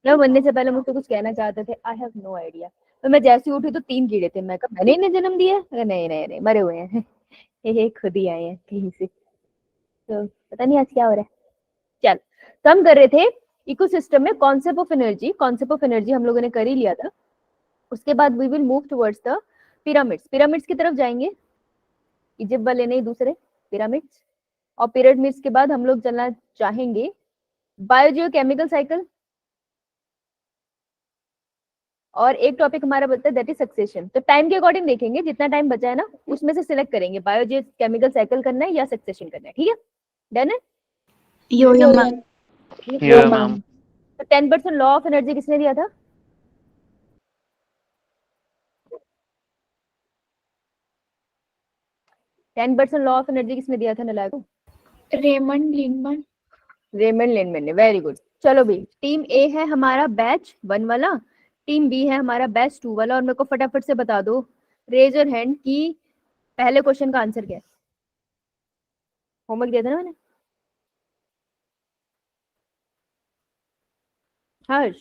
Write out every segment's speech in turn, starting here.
मैं बनने से पहले मुझसे कुछ कहना चाहते थे, आई हैव नो आइडिया। तो मैं जैसे ही उठी तो 3 कीड़े थे। मैं कहा मैंने इन्हें जन्म दिया है? नहीं नहीं नहीं, मरे हुए हैं। ये खुद ही आए हैं कहीं से। तो पता नहीं आज क्या हो रहा है। चल, तो हम कर रहे थे इकोसिस्टम में concept of energy. Concept of energy हम लोगों ने कर ही लिया था। उसके बाद we will move towards the pyramids. Pyramids की तरफ जाएंगे, इजिप्ट वाले नहीं, दूसरे पिरामिड्स। और पिरामिड्स के बाद हम लोग चलना चाहेंगे बायोजियो केमिकल साइकिल। और एक टॉपिक हमारा बचता है दैट इज सक्सेशन। तो टाइम के अकॉर्डिंग देखेंगे, जितना टाइम बचा है ना उसमें से सिलेक्ट करेंगे बायोजियो केमिकल साइकिल करना है या सक्सेशन करना है। ठीक है, डन है। यो यो मैम। Yo ma'am. तो 10% लॉ ऑफ एनर्जी किसने दिया था? Ten percent law of energy किसने दिया था नलायक को? Raymond Lindeman. रेमंड लिंडमैन ने। Very good. चलो भाई, टीम ए है हमारा बैच 1 वाला, टीम बी है हमारा बैच 2 वाला। और मेरे को फटाफट से बता दो, रेज योर हैंड कि पहले क्वेश्चन का आंसर क्या है। होमवर्क दिया था ना मैंने? हर्ष,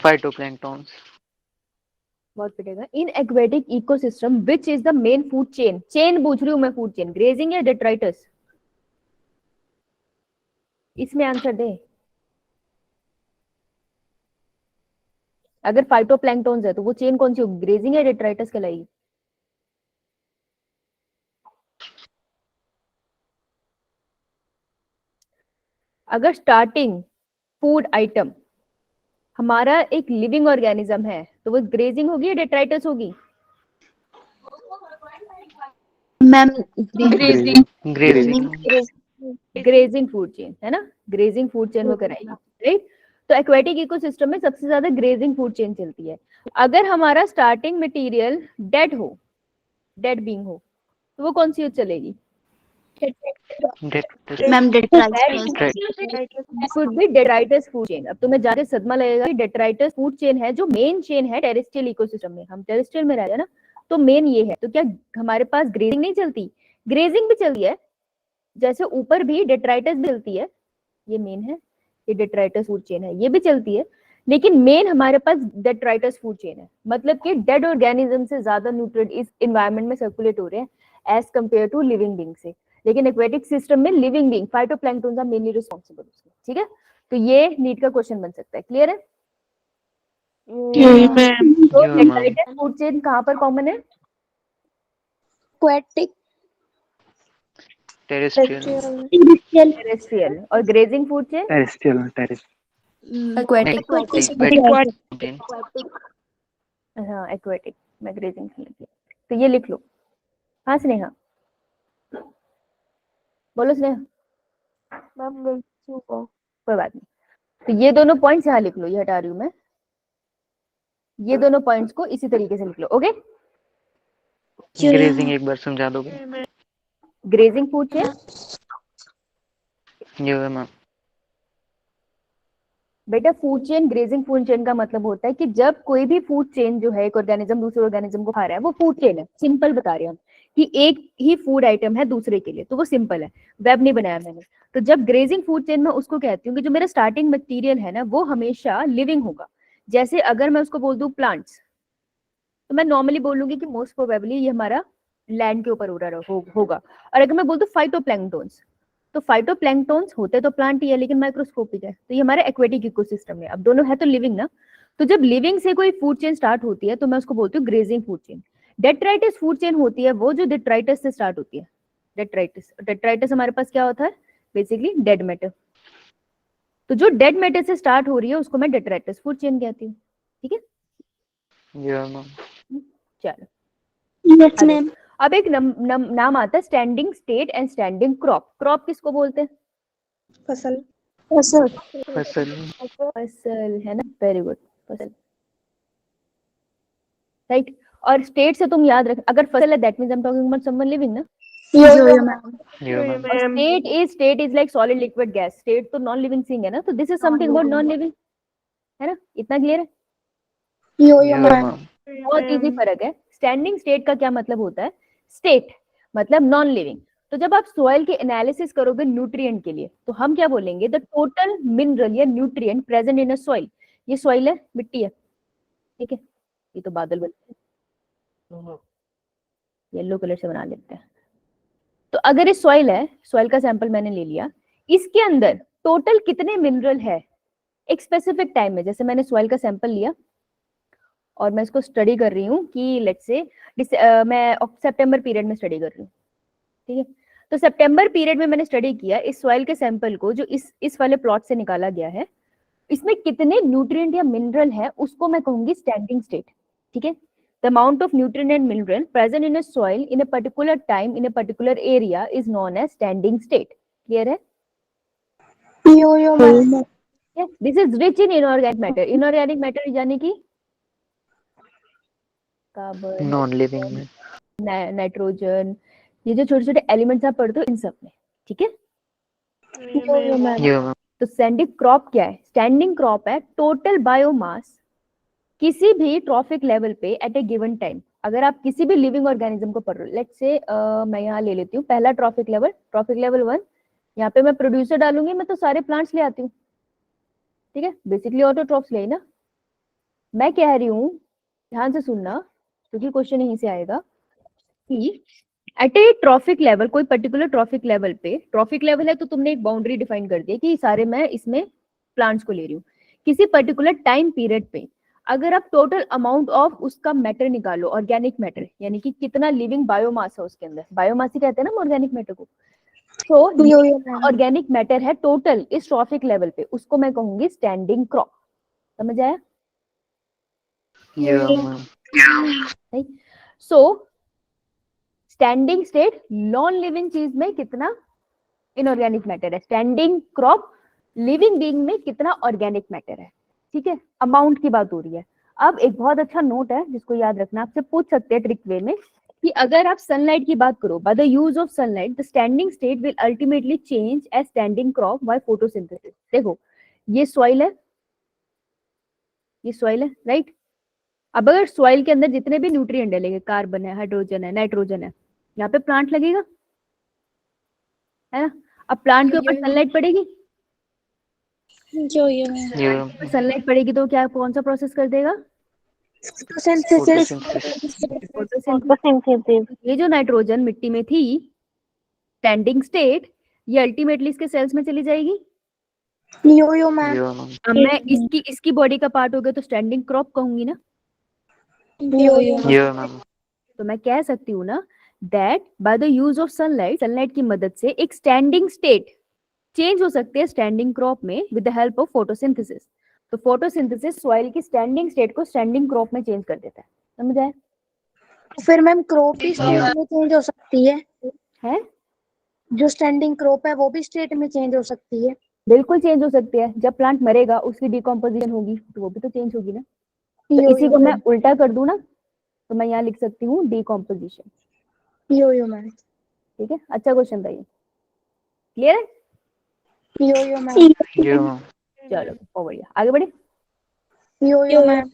फाइटोप्लैंक्टन्स। बहुत पिटेगा। In aquatic ecosystem which is the main food chain? Chain पूछ रही हूँ मैं, फूड चेन, ग्रेजिंग या डेट्राइटस? इसमें आंसर दे। अगर फाइटोप्लैंक्टन्स है तो वो चेन कौन सी होगी, ग्रेजिंग या डेट्राइटस कहलाएगी? अगर स्टार्टिंग फूड आइटम हमारा एक लिविंग ऑर्गेनिज्म है तो वो ग्रेजिंग होगी या डेट्राइटस होगी? Ma'am grazing. Grazing. Grazing food chain है ना, ग्रेजिंग फूड चेन वो कराएगी, राइट। तो एक्वेटिक इकोसिस्टम में सबसे ज्यादा ग्रेजिंग फूड चेन चलती है। अगर हमारा स्टार्टिंग मटेरियल डेड हो, डेड बीइंग हो, तो वो कौन सी चलेगी? Ma'am detritus. Could be detritus food chain. अब तुम्हें जाके सदमा लगेगा कि डेट्राइटस फूड चेन है जो मेन चेन है टेरेस्ट्रियल इकोसिस्टम में। हम टेरेस्ट्रियल में रहते हैं ना, तो मेन ये है। तो क्या हमारे पास ग्रेजिंग नहीं चलती? ग्रेजिंग भी चलती है, जैसे ऊपर भी डेट्राइटस भी चलती है। ये मेन है, ये डेट्राइटस फूड चेन है, ये भी चलती है। लेकिन मेन हमारे पास डेट्राइटस फूड चेन है। मतलब कि डेड ऑर्गेनिज्म से ज्यादा न्यूट्रिएंट इस एनवायरनमेंट में सर्कुलेट हो रहे हैं as compare to living being से। लेकिन एक्वेटिक सिस्टम में living being phytoplankton are mainly responsible उसके। ठीक है, तो ये नीट का क्वेश्चन बन सकता है। क्लियर है? तो डेट्राइटस फूड चेन कहां पर कॉमन है? एक्वेटिक। टेरेस्ट्रियल। टेरेस्ट्रियल। और grazing food chain? Terrestrial. Aquatic. हाँ एक्वेटिक। मैं ग्रेजिंग से लिख, तो ये लिख लो। हाँ स्नेहा, बोलो स्नेहा। कोई बात नहीं। तो ये दोनों पॉइंट्स यहाँ लिख लो, ये हटा रही हूँ मैं। ये दोनों पॉइंट्स को इसी तरीके से लिख लो। ओके, ग्रेजिंग एक बार समझा दोगे? ग्रेजिंग फूड चेन, यो मैम। बेटा food chain, grazing food chain का मतलब होता है कि जब कोई भी फूड चेन जो है, एक ऑर्गेनिज्म दूसरे ऑर्गेनिज्म को खा रहा है, वो फूड चेन है। सिंपल बता रहे हैं हम कि एक ही फूड आइटम है दूसरे के लिए, तो वो सिंपल है, वेब नहीं बनाया मैंने। तो जब ग्रेजिंग फूड चेन में उसको कहती हूँ कि जो मेरा स्टार्टिंग मटीरियल है ना वो हमेशा लिविंग होगा। जैसे अगर मैं उसको बोल दूं प्लांट्स, तो मैं नॉर्मली बोलूंगी कि मोस्ट प्रोबेबली ये हमारा लैंड के ऊपर होगा। और अगर मैं बोल दूं फाइटोप्लैंक्टन्स, तो फाइटोप्लैंक्टन्स होते तो प्लांट ही है लेकिन माइक्रोस्कोपिक है, तो ये हमारे एक्वेटिक इकोसिस्टम है। अब दोनों है तो लिविंग ना। तो जब लिविंग से कोई फूड चेन स्टार्ट होती है तो मैं उसको बोलती हूँ grazing food chain. Detritus food chain होती है वो जो डेट्राइटिस से स्टार्ट होती है। डेट्राइटिस, डेट्राइटिस हमारे पास क्या होता है, बेसिकली डेड मैटर। तो जो डेड मैटर से स्टार्ट हो रही है उसको मैं डेट्राइटिस फूड चेन कहती हूँ। ठीक है, यो मैम। चलो। Yes ma'am. अब एक नाम आता है standing state and standing crop. Crop किसको बोलते हैं? फसल। फसल। फसल है ना, वेरी गुड, फसल, राइट। और स्टेट से तुम याद रख, अगर फसल है that means I am talking about someone living ना। Yo ma'am. Yo ma'am. State is like solid liquid gas. State तो नॉन लिविंग थिंग है ना, तो this is something about non living, है ना। इतना क्लियर है? यो मैम। मैम। बहुत इजी फर्क है। स्टैंडिंग स्टेट का क्या मतलब होता है? स्टेट मतलब नॉन लिविंग, तो जब आप सॉइल के एनालिसिस करोगे न्यूट्रिएंट के लिए, तो हम क्या बोलेंगे, द टोटल मिनरल या nutrient present in a soil. ये सॉइल है, मिट्टी है, ठीक है, ये तो बादल बनते हैं, येलो कलर से बना लेते हैं। तो अगर ये सॉइल है, सॉइल का सैंपल मैंने ले लिया, इसके अंदर टोटल कितने मिनरल है एक स्पेसिफिक टाइम में। जैसे मैंने सॉइल का सैंपल लिया और मैं इसको स्टडी कर रही हूँ कि लेट्स से मैं सितंबर पीरियड में स्टडी कर रही हूँ, ठीक है। तो सितंबर पीरियड में मैंने स्टडी किया इस सॉइल के सैंपल को, जो इस वाले प्लॉट से निकाला गया है, इसमें कितने न्यूट्रिएंट या मिनरल है उसको मैं कहूंगी स्टैंडिंग स्टेट, ठीक है। The amount of nutrient and mineral present in a soil in a particular time in a particular area is known as standing state. Clear है? यो ma'am. yes, this is rich in inorganic matter। inorganic matter यानी कि carbon, non living में। Nitrogen, ये जो छोटे छोटे elements आप पढ़ते हो इन सब में, ठीक है। यो मैम। Yo ma'am. तो स्टैंडिंग क्रॉप क्या है? स्टैंडिंग क्रॉप है टोटल बायोमास किसी भी ट्रॉफिक लेवल पे एट ए गिवन टाइम। अगर आप किसी भी लिविंग ऑर्गेनिज्म को पढ़ रहे हो, लेट्स से मैं यहाँ ले लेती हूँ पहला ट्रॉफिक लेवल 1, यहाँ पे मैं प्रोड्यूसर डालूंगी, मैं तो सारे प्लांट्स ले आती हूँ, ठीक है, बेसिकली ऑटोट्रॉफ्स ले ना। मैं कह रही हूँ, ध्यान से सुनना क्योंकि क्वेश्चन यहीं से आएगा कि एट ए ट्रॉफिक लेवल, कोई पर्टिकुलर ट्रॉफिक लेवल पे, ट्रॉफिक लेवल है तो तुमने एक बाउंड्री डिफाइन कर दी है कि सारे मैं इसमें प्लांट्स को ले रही हूँ। किसी पर्टिकुलर टाइम पीरियड पे अगर आप टोटल अमाउंट ऑफ उसका मैटर निकालो, ऑर्गेनिक मैटर यानी कि कितना लिविंग बायोमास है उसके अंदर, बायोमास ही कहते हैं ना ऑर्गेनिक मैटर को। तो यो मैम। ऑर्गेनिक मैटर है टोटल इस ट्रॉफिक लेवल पे, उसको मैं कहूंगी स्टैंडिंग क्रॉप। समझ आया? यो मैम। सो स्टैंडिंग स्टेट नॉन लिविंग चीज में कितना इनऑर्गेनिक मैटर है, स्टैंडिंग क्रॉप लिविंग बीइंग में कितना ऑर्गेनिक मैटर है, ठीक है। अमाउंट की बात हो रही है। अब एक बहुत अच्छा नोट है जिसको याद रखना, आपसे पूछ सकते हैं ट्रिक वे में कि अगर आप सनलाइट की बात करो, by the use of sunlight the standing state will ultimately change as standing crop by photosynthesis. देखो ये सॉइल है, ये सॉइल है, राइट। अब अगर सॉइल के अंदर जितने भी न्यूट्रिएंट डलेंगे, कार्बन है, हाइड्रोजन है, नाइट्रोजन है, यहाँ पे प्लांट लगेगा, है ना। अब प्लांट के ऊपर सनलाइट पड़ेगी, यो मैम। Yo ma'am. सनलाइट पड़ेगी तो क्या, कौन सा प्रोसेस कर देगा? फोटोसिंथेसिस। फोटोसिंथेसिस। ये जो नाइट्रोजन मिट्टी में थी स्टैंडिंग स्टेट, ये अल्टीमेटली इसके सेल्स में चली जाएगी। यो मैम। Yo ma'am. अब मैं इसकी बॉडी का पार्ट हो गया तो स्टैंडिंग क्रॉप कहूंगी ना। Yo ma'am. तो मैं कह सकती हूँ ना that bye the use of sunlight, sunlight की मदद से एक स्टैंडिंग स्टेट चेंज हो सकती है स्टैंडिंग क्रॉप में with the help of photosynthesis. तो फोटोसिंथेसिस सॉइल की स्टैंडिंग स्टेट को स्टैंडिंग क्रॉप में चेंज कर देता है। समझ आया? तो फिर मैम क्रॉप भी स्टेट में चेंज हो सकती है? जो स्टैंडिंग क्रॉप है वो भी स्टेट में चेंज हो सकती है? बिल्कुल चेंज हो सकती है। जब प्लांट मरेगा उसकी डिकम्पोजिशन होगी तो वो भी तो चेंज होगी ना। तो इसी को मैं उल्टा कर दूं ना, तो मैं यहाँ लिख सकती हूँ डिकम्पोजिशन। यो मैम। ठीक है, अच्छा क्वेश्चन था ये। क्लियर है? यो मैम। Yo ma'am. चलो बहुत बढ़िया, आगे बढ़े। यो मैम।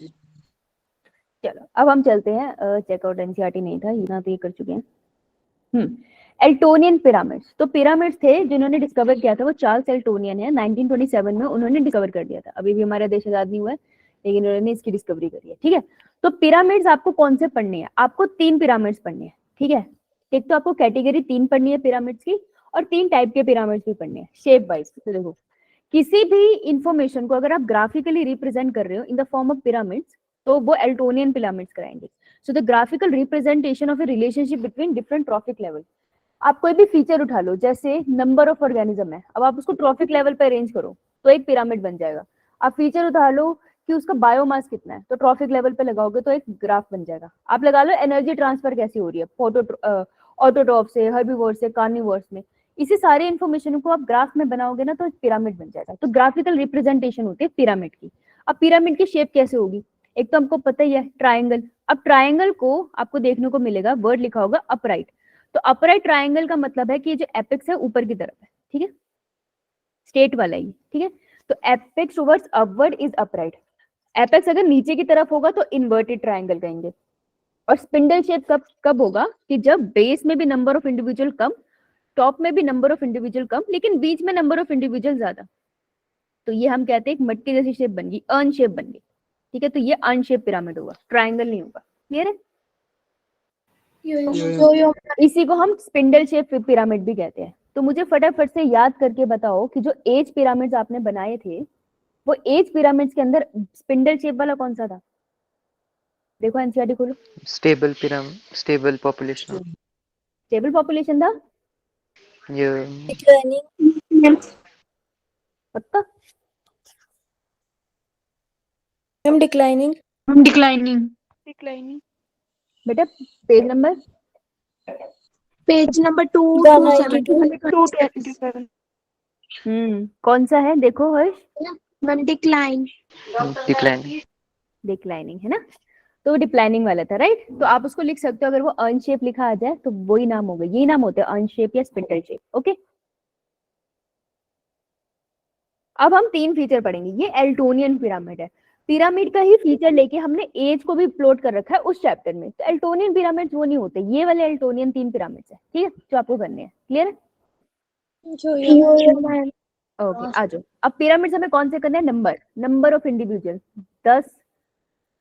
चलो अब हम चलते हैं, चेकआउट एनसीईआरटी नहीं था, यहाँ पे कर चुके हैं। एल्टोनियन पिरामिड्स। तो पिरामिड्स थे जिन्होंने डिस्कवर किया था वो चार्ल्स एल्टोनियन है, 1927 में उन्होंने डिस्कवर कर दिया था। अभी भी हमारा देश आजाद नहीं हुआ है लेकिन उन्होंने इसकी डिस्कवरी करी है, ठीक है। तो पिरामिड्स आपको कौन से पढ़ने हैं? आपको 3 पिरामिड्स पढ़ने हैं, ठीक है। एक तो आपको कैटेगरी 3 पढ़नी है पिरामिड्स की, और 3 टाइप के पिरामिड्स भी पढ़ने हैं शेप वाइज। तो देखो किसी भी इंफॉर्मेशन को अगर आप ग्राफिकली रिप्रेजेंट कर रहे हो in the form of pyramids तो वो एल्टोनियन पिरामिड्स कराएंगे। So the graphical representation of A relationship between different trophic level. आप कोई भी फीचर उठा लो, जैसे नंबर ऑफ ऑर्गेनिज्म है, अब आप उसको ट्रॉफिक लेवल पे अरेंज करो तो एक पिरामिड बन जाएगा। आप फीचर उठा लो कि उसका बायोमास कितना है, तो ट्रॉफिक लेवल पे लगाओगे तो एक ग्राफ बन जाएगा। आप लगा लो एनर्जी ट्रांसफर कैसी हो रही है ऑटोट्रॉफ से, हर्बीवोर से, कार्निवोर्स में, इसी सारे इन्फॉर्मेशन को आप ग्राफ में बनाओगे ना तो एक पिरामिड बन जाएगा। तो ग्राफिकल रिप्रेजेंटेशन होती है पिरामिड की। अब पिरामिड की शेप कैसे होगी? एक तो हमको पता ही है ट्राइंगल। अब ट्राइंगल को आपको देखने को मिलेगा, वर्ड लिखा होगा अपराइट। तो अपराइट ट्राइंगल का मतलब है कि ये जो एपेक्स है ऊपर की तरफ है, ठीक है, स्टेट वाला ही, ठीक है। तो apex towards upward is upright. Apex अगर नीचे की तरफ होगा तो इन्वर्टेड ट्राइंगल कहेंगे। और स्पिंडल शेप कब होगा कि जब बेस में भी number of individual come, top में भी नंबर ऑफ इंडिविजुअल कम, लेकिन बीच में नंबर ऑफ इंडिविजुअल ज्यादा। तो ये हम कहते हैं एक मटके जैसी शेप बन गई, अर्न शेप बन गई। ठीक है, तो ये अर्न शेप पिरामिड होगा, ट्राइंगल नहीं होगा। क्लियर है? इसी को हम स्पिंडल शेप पिरामिड भी कहते हैं। तो मुझे फटाफट से याद करके बताओ कि जो एज पिरामिड्स आपने बनाए थे, वो एज पिरामिड्स के अंदर स्पिंडल शेप वाला कौन सा था? देखो एनसीईआरटी खोलो। Stable pyramid, stable population. Stable population था ये पक्का? Ma'am declining. बेटा पेज नंबर पेज नंबर 2 कौन सा है देखो Harsh? Ma'am decline. Declining. Declining है ना, तो वो डिक्लाइनिंग वाला था, राइट? तो आप उसको लिख सकते हो, अगर वो अर्न शेप लिखा आ जाए तो वही नाम होगा, यही नाम होता है अर्न शेप या स्पिंडल शेप। ओके, अब हम 3 फीचर पढ़ेंगे। ये एल्टोनियन पिरामिड है, पिरामिड का ही फीचर लेके हमने एज को भी प्लॉट कर रखा है उस चैप्टर में। तो एल्टोनियन पिरामिड वो नहीं होते, ये वाले एल्टोनियन 3 पिरामिड्स है, ठीक है, जो आपको करने हैं। क्लियर है? ओके, आ जाओ। अब पिरामिड्स हमें कौन से करने हैं? नंबर ऑफ इंडिविजुअल 10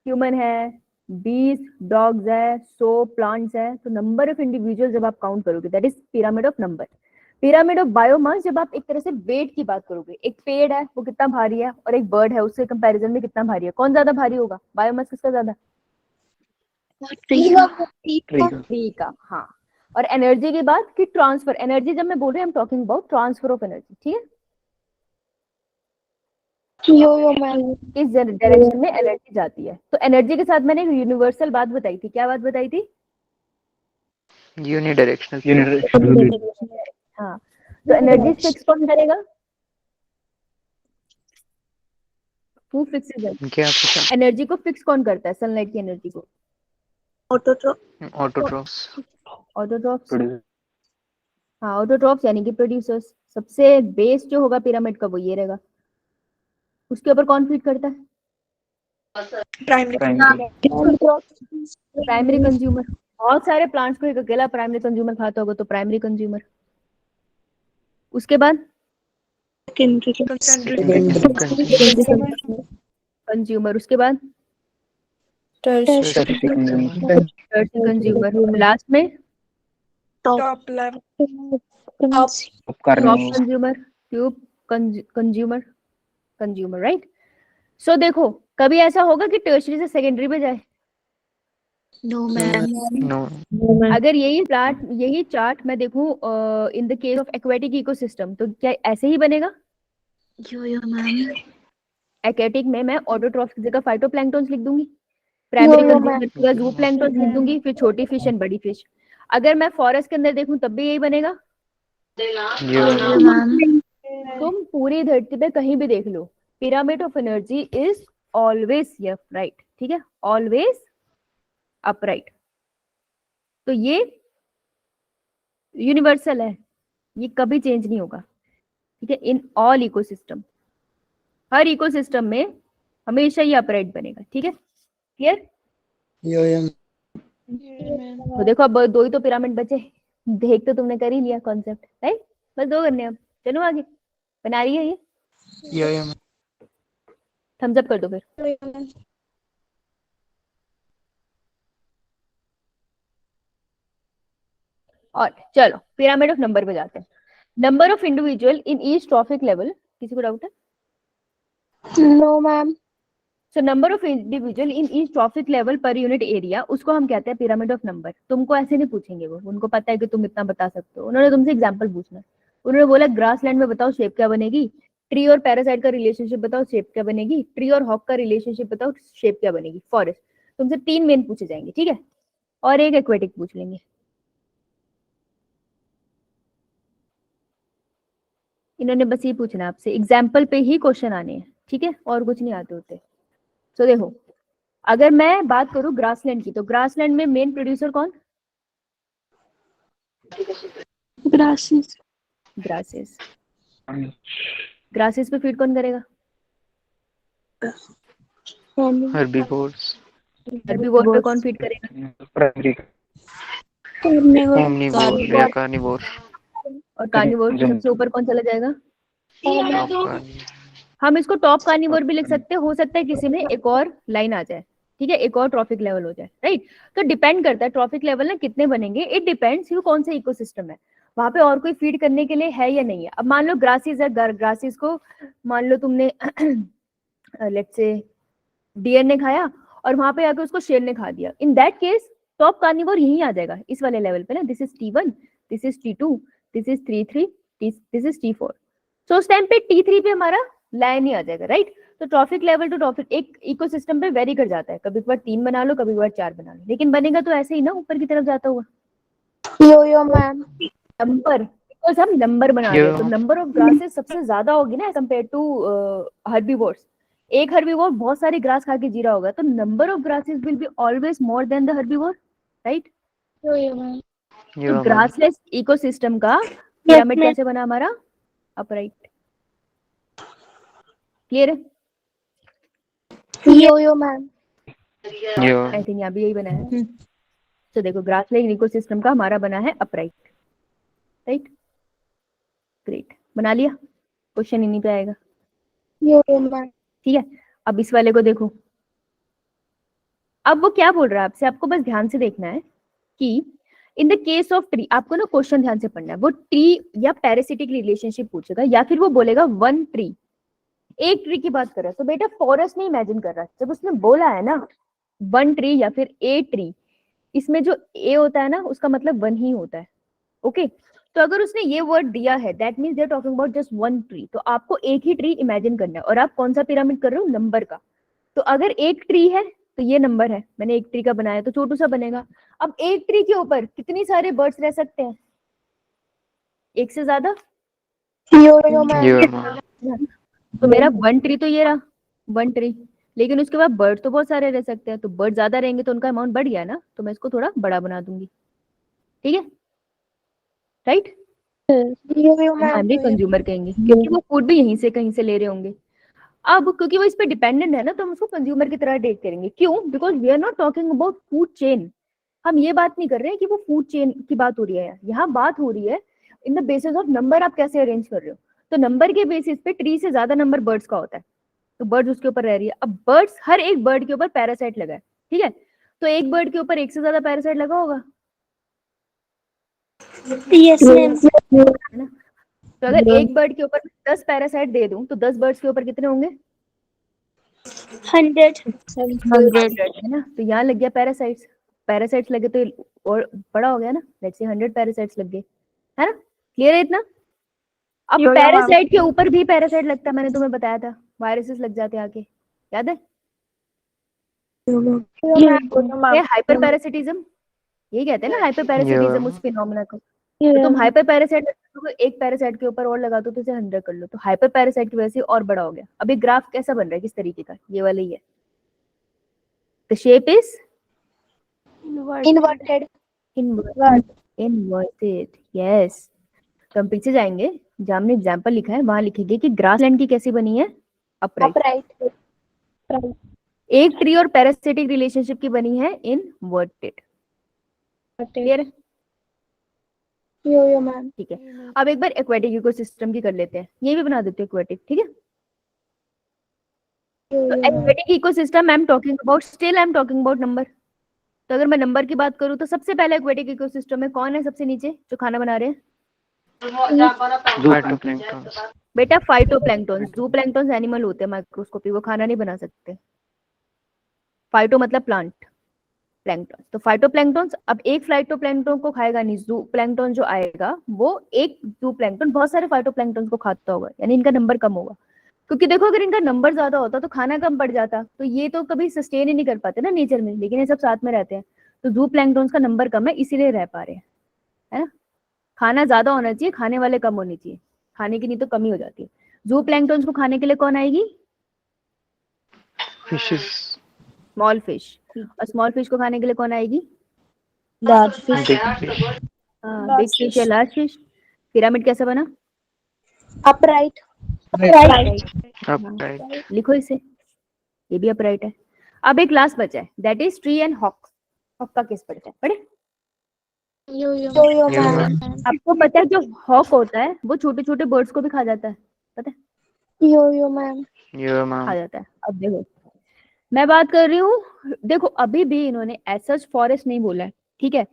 ह्यूमन है, 20 डॉग्स है, 100 प्लांट्स है। तो नंबर ऑफ इंडिविजुअल जब आप काउंट करोगे, that is pyramid of number. Pyramid of biomass, जब आप एक तरह से वेट की बात करोगे, एक पेड़ है वो कितना भारी है और एक बर्ड है उससे कंपैरिजन में कितना भारी है, कौन ज्यादा भारी होगा? बायोमास किसका ज्यादा? ट्री का, हाँ। और एनर्जी की बात कि ट्रांसफर एनर्जी, जब मैं बोल रही हूँ, आई am talking about transfer of energy. ठीक है, किस डायरेक्शन में एनर्जी जाती है। तो एनर्जी के साथ मैंने एक यूनिवर्सल बात बताई थी। क्या बात बताई थी? यूनिडायरेक्शनल। हाँ, तो एनर्जी फिक्स कौन करेगा? हु फिक्सेस क्या पूछा? एनर्जी को फिक्स कौन करता है? सनलाइट की एनर्जी को ऑटोट्रॉफ्स। ऑटोट्रॉफ्स। हाँ, ऑटोट्रॉफ्स यानी कि प्रोड्यूसर्स। सबसे बेस जो होगा पिरामिड का वो ये रहेगा। उसके ऊपर कौन फीड करता है? Primary consumer. बहुत सारे प्लांट्स को एक अकेला प्राइमरी कंज्यूमर खाता होगा, तो प्राइमरी कंज्यूमर। उसके बाद कंज्यूमर। उसके बाद टर्शियरी कंज्यूमर। लास्ट में top consumer, tube consumer, right? So देखो, कभी ऐसा होगा कि टर्शियरी से सेकेंडरी पे जाए? No ma'am. अगर यही चार्ट मैं देखूं in the case of aquatic ecosystem, तो क्या ऐसे ही बनेगा? एक्वेटिक में मैं ऑटोट्रॉफ्स की जगह फाइटोप्लैंक्टन्स लिख दूंगी, प्राइमरी कंज्यूमर की जगह ज़ूप्लैंक्टन्स लिख दूंगी, फिर छोटी फिश एंड बड़ी फिश। अगर मैं फॉरेस्ट के अंदर देखूं तब भी यही बनेगा। तुम पूरी धरती पे कहीं भी देख लो, pyramid of energy is always right. ठीक है, ऑलवेज अपराइट। तो ये यूनिवर्सल है, ये कभी चेंज नहीं होगा। ठीक है, in all ecosystem, her ecosystem में हमेशा ये अपराइट बनेगा। ठीक है, क्लियर? तो देखो, अब 2 ही तो पिरामिड बचे, देख तो तुमने कर ही लिया कॉन्सेप्ट, राइट? बस 2 करने हैं अब। चलो आगे, बना रही है ये? थम्स अप कर दो फिर। और चलो पिरामिड ऑफ नंबर पे जाते हैं। Number of individual in each trophic level. किसी को डाउट है? No ma'am. So number of individual in each trophic level per unit area, उसको हम कहते हैं पिरामिड ऑफ नंबर। तुमको ऐसे नहीं पूछेंगे, वो उनको पता है कि तुम इतना बता सकते हो। उन्होंने तुमसे एग्जांपल पूछना है। उन्होंने बोला ग्रासलैंड में बताओ शेप क्या बनेगी, ट्री और पैरासाइट का रिलेशनशिप बताओ शेप क्या बनेगी, ट्री और हॉक का रिलेशनशिप बताओ शेप क्या बनेगी। फॉरेस्ट, तुमसे 3 मेन पूछे जाएंगे, ठीक है, और एक एक्वेटिक पूछ लेंगे। इन्होंने बस ये पूछना आपसे, एग्जाम्पल पे ही क्वेश्चन आने हैं, ठीक है, और कुछ नहीं आते होते। तो देखो, अगर मैं बात करूं ग्रासलैंड की, तो ग्रासलैंड में मेन प्रोड्यूसर कौन? ग्रासेस। ग्रासेस पे फीड कौन करेगा? हर्बीवोर्स। हर्बीवोर पे कौन फीड करेगा? प्राइमरी। ओमनिवोर या कार्निवोर। और कार्निवोर से सबसे ऊपर कौन चला जाएगा? Top हम इसको टॉप कार्निवोर भी लिख सकते हैं, हो सकता है किसी में एक और लाइन आ जाए, ठीक है, एक और ट्रॉफिक लेवल हो जाए, राइट। तो डिपेंड करता है ट्रॉफिक लेवल ना कितने बनेंगे, इट डिपेंड्स कि कौन सा इकोसिस्टम है, वहां पे और कोई फीड करने के लिए है या नहीं है। अब मान लो ग्रासेस है, ग्रासेस को मान लो तुमने लेट्स से डियर ने खाया और वहां पे आके उसको शेर ने खा दिया, in that case top carnivore यही आ जाएगा इस वाले लेवल पे ना, this is T1, this is T2, this is T3, this is T4। सो उस टाइम पे T3 पे हमारा लाइन ही आ जाएगा, राइट। तो ट्रॉफिक लेवल टू ट्रॉफिक एक इकोसिस्टम पे वेरी कर जाता है, कभी कभार 3 बना लो, कभी कभार 4 बना लो, लेकिन बनेगा तो ऐसे ही ना ऊपर की तरफ जाता हुआ। यो मैम, नंबर, बिकॉज हम नंबर बना रहे हैं, तो Yo. नंबर ऑफ ग्रासेस सबसे ज्यादा होगी ना कंपेयर टू हर्बीवोर्स। एक हर्बीवोर बहुत सारे ग्रास खा के जी रहा होगा, तो number of grasses will be always more than the herbivore, right. तो Yo, ma'am. ग्रासलेस इकोसिस्टम का पिरामिड कैसे बना हमारा? अपराइट। क्लियर है? यो मैम, Yo. आई थिंक यहाँ भी यही बना है। तो देखो ग्रासलैंड इकोसिस्टम का हमारा बना है अपराइट, राइट। ग्रेट, बना लिया, क्वेश्चन ही नहीं पे आएगा। यो मैम, ठीक है, अब इस वाले को देखो। अब वो क्या बोल रहा है आपसे, आपको बस ध्यान से देखना है कि इन द केस ऑफ ट्री, आपको ना क्वेश्चन ध्यान से पढ़ना है। वो ट्री या पैरासिटिक रिलेशनशिप पूछेगा, या फिर वो बोलेगा वन ट्री, एक ट्री की बात कर रहा है। तो बेटा फॉरेस्ट में इमेजिन कर रहा है, जब उसने बोला है ना वन ट्री या फिर ए ट्री, इसमें जो ए होता है ना उसका मतलब वन ही होता है, ओके। तो अगर उसने ये वर्ड दिया है that means they are talking about just one tree, तो आपको एक ही ट्री इमेजिन करना है। और आप कौन सा पिरामिड कर रहे हो? नंबर का। तो अगर एक ट्री है तो ये नंबर है, मैंने एक ट्री का बनाया तो छोटू सा बनेगा। अब एक ट्री के ऊपर कितनी सारे बर्ड्स रह सकते हैं? एक से ज्यादा? यो मैम, Yo, ma'am. तो मेरा वन ट्री तो ये रहा, वन ट्री, लेकिन उसके बाद बर्ड तो बहुत सारे रह सकते हैं, तो बर्ड ज्यादा रहेंगे तो उनका अमाउंट बढ़ गया ना, तो मैं इसको थोड़ा बड़ा बना दूंगी, ठीक है, राइट। यो मैम, प्राइमरी कंज्यूमर कहेंगे क्योंकि वो फूड भी यहीं से कहीं से ले रहे होंगे। अब क्योंकि वो इस पे डिपेंडेंट है ना, तो हम उसको कंज्यूमर की तरह डेट करेंगे। क्यों? Because we are not talking about food chain. हम ये बात नहीं कर रहे हैं कि वो फूड चेन की बात हो रही है, यहाँ बात हो रही है in the basis of number, आप कैसे अरेंज कर रहे हो। तो नंबर के बेसिस पे ट्री से ज्यादा नंबर बर्ड्स का होता है, तो बर्ड्स उसके ऊपर रह रही है। अब बर्ड्स, हर एक बर्ड के ऊपर पैरासाइट लगा है, ठीक है, तो एक बर्ड के ऊपर एक से ज्यादा पैरासाइट लगा होगा, यस मैम, है ना। तो अगर एक बर्ड के ऊपर 10 पैरासाइट दे दूं तो 10 बर्ड्स के ऊपर कितने होंगे? 100 है ना। तो यहाँ लग गया पैरासाइट्स, पैरासाइट्स लगे तो और बड़ा हो गया ना, लेट्स से 100 पैरासाइट्स लग गए, है ना। क्लियर है इतना? अब पैरासाइट के ऊपर भी पैरासाइट लगता है, मैंने तुम्हें बताया था, वायरसेस लग जाते हैं आके, याद है? हाइपर पैरासिटिज्म, यही कहते हैं ना हाइपर पैरासिटिज्म उस फिनोमेना को। तो तुम हाइपर पैरासाइट एक पैरासाइट के ऊपर और लगा दो तो इसे 100 कर लो, तो हाइपर पैरासाइट की वजह से और बड़ा हो गया। अब ये ग्राफ कैसा बन रहा है, किस तरीके का? ये वाला ही है, the shape is inverted, inverted, yes. तो हम पीछे जाएंगे, जहाँ हमने एग्जाम्पल लिखा है वहां लिखेंगे कि ग्रासलैंड की कैसी बनी है? अपराइट। एक ट्री और पैरासिटिक रिलेशनशिप की बनी है इनवर्टेड। क्लियर है? यो मैम, ठीक है, अब एक बार एक्वेटिक इकोसिस्टम की कर लेते हैं, ये भी बना देते हैं एक्वेटिक, ठीक है। तो aquatic ecosystem I am talking about, still I am talking about number. तो अगर मैं नंबर की बात करूं तो सबसे पहले एक्वेटिक इकोसिस्टम में कौन है सबसे नीचे जो खाना बना रहे हैं? Phytoplanktons. बेटा फाइटोप्लैंक्टन। जूप्लैंक्टन एनिमल होते हैं माइक्रोस्कोपी, वो खाना नहीं बना सकते। फाइटो मतलब प्लांट, प्लैंक्टन तो फाइटोप्लैंक्टन। अब एक फाइटोप्लैंक्टन को खाएगा नहीं, जूप्लैंक्टन जो आएगा वो एक जूप्लैंक्टन बहुत सारे फाइटोप्लैंक्टन को खाता होगा, यानी इनका नंबर कम होगा। क्योंकि देखो अगर इनका नंबर ज्यादा होता तो खाना कम पड़ जाता, तो ये तो कभी सस्टेन ही नहीं कर पाते ना नेचर में, लेकिन ये सब साथ में रहते हैं, तो जूप्लैंक्टन का नंबर कम है इसीलिए रह पा रहे हैं, है ना। खाना ज्यादा होना चाहिए, खाने वाले कम होने चाहिए, खाने की नहीं तो कमी हो जाती है। जूप्लैंक्टन को खाने के लिए कौन आएगी? Fishes. Small fish. और स्मॉल फिश को खाने के लिए कौन आएगी? Large fish, Big fish. Big fish या लार्ज फिश। पिरामिड कैसा बना? Upright, Upright. लिखो इसे, ये भी अपराइट है। अब एक लास्ट बचा है, that is tree and hawk. Hawk का केस पढ़ते हैं, पढ़े? Yes ma'am. आपको पता है जो हॉक होता है वो छोटे छोटे बर्ड्स को भी खा जाता है, पता है? यो मैम। Yeah, ma'am. खा जाता है। अब देखो मैं बात कर रही हूँ, देखो अभी भी इन्होंने ऐसा फॉरेस्ट नहीं बोला है, ठीक है?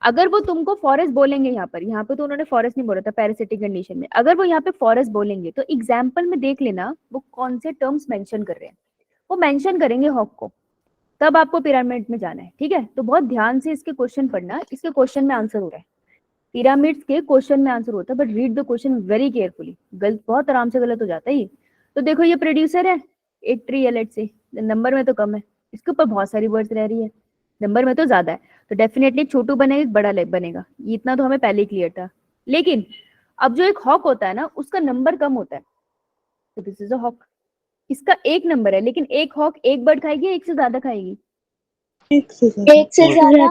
अगर वो तुमको फॉरेस्ट बोलेंगे यहाँ पे तो उन्होंने फॉरेस्ट नहीं बोला था पैरासिटिक कंडीशन में, अगर वो यहाँ पे फॉरेस्ट बोलेंगे तो एग्जाम्पल में देख लेना वो कौन से टर्म्स मेंशन कर रहे हैं, वो मेंशन करेंगे हॉक को, तब आपको पिरामिड में जाना है, ठीक है? तो बहुत ध्यान से इसके क्वेश्चन पढ़ना, इसके क्वेश्चन में आंसर हो रहा है, पिरामिड्स के क्वेश्चन में आंसर होता है, but read the question very carefully, गलत बहुत आराम से गलत हो जाता है ये। तो देखो ये प्रोड्यूसर है एक ट्री है, लेट्स से नंबर में तो कम है, इसके ऊपर बहुत सारी वर्ड्स रह रही है, नंबर में तो ज्यादा है, तो डेफिनेटली छोटू बनेगा बड़ा बनेगा, ये इतना तो हमें पहले ही क्लियर था। लेकिन अब जो एक हॉक होता है ना उसका नंबर कम होता है, तो दिस इज अ हॉक, इसका एक नंबर है, लेकिन एक हॉक एक बर्ड खाएगी, एक से ज्यादा खाएगी, एक से ज्यादा।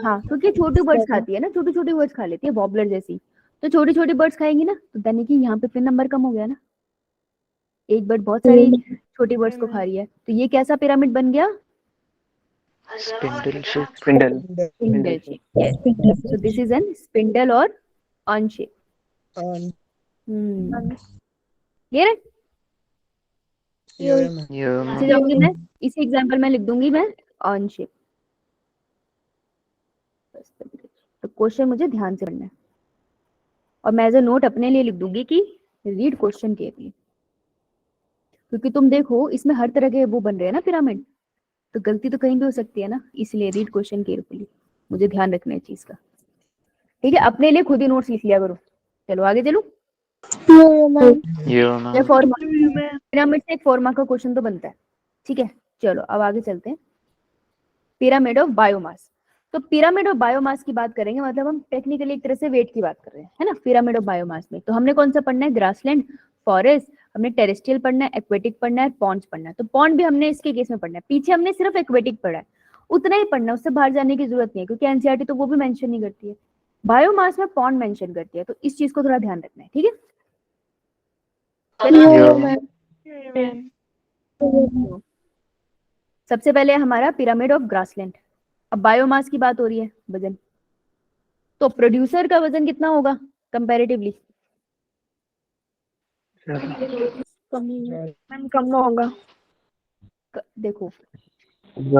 हाँ क्योंकि छोटी बर्ड्स खाती है ना, छोटी छोटी बर्ड्स खा लेती है वॉबलर जैसी, तो छोटी छोटी बर्ड्स खाएंगी ना, तो यानी कि यहाँ पे फिर नंबर कम हो गया ना, एक बर्ड बहुत सारी छोटी बर्ड्स को खा रही है, तो ये कैसा पिरामिड बन गया? Spindle shape. Spindle. Spindle shape, yes, so this is N spindle और ऑन शेप। क्लियर है? Yeah, इसे ma'am. जाऊंगी मैं, इसी एग्जांपल में लिख दूंगी मैं ऑन शेप, तो क्वेश्चन मुझे ध्यान से पढ़ना है, और मैं एज अ नोट अपने लिए लिख दूंगी कि रीड क्वेश्चन केयरफुली, क्योंकि तुम देखो इसमें हर तरह के वो बन रहे हैं ना पिरामिड, तो गलती तो कहीं भी हो सकती है ना, इसलिए रीड क्वेश्चन केयरफुली, मुझे ध्यान रखना है चीज का, ठीक है? अपने लिए खुद ही नोट्स लिख लिया करो। चलो आगे चलो, Yeah, ये ma'am. फॉर्मा पिरामिड से एक फॉर्मा का क्वेश्चन तो बनता है, ठीक है? चलो अब आगे चलते हैं, पिरामिड ऑफ बायोमास। तो पिरामिड ऑफ बायोमास की बात करेंगे, मतलब हम टेक्निकली एक तरह से वेट की बात कर रहे हैं, है ना? पिरामिड ऑफ बायोमास में तो हमने कौन सा पढ़ना है? ग्रासलैंड, फॉरेस्ट, हमने टेरेस्ट्रियल पढ़ना है, एक्वेटिक पढ़ना है, पॉन्ड्स पढ़ना है। तो पॉन्ड भी हमने इसके केस में पढ़ना है, पीछे हमने सिर्फ एक्वेटिक पढ़ा है, उतना ही पढ़ना है, उससे बाहर जाने की जरूरत नहीं है, क्योंकि एनसीईआरटी तो वो भी मेंशन नहीं करती है, बायोमास में पॉन्ड मेंशन करती है, तो इस चीज को थोड़ा ध्यान रखना है, ठीक है? Yeah. सबसे पहले हमारा पिरामिड ऑफ ग्रासलैंड, अब बायोमास की बात हो रही है, वजन, तो प्रोड्यूसर का वजन कितना होगा कंपैरेटिवली? कम होगा। देखो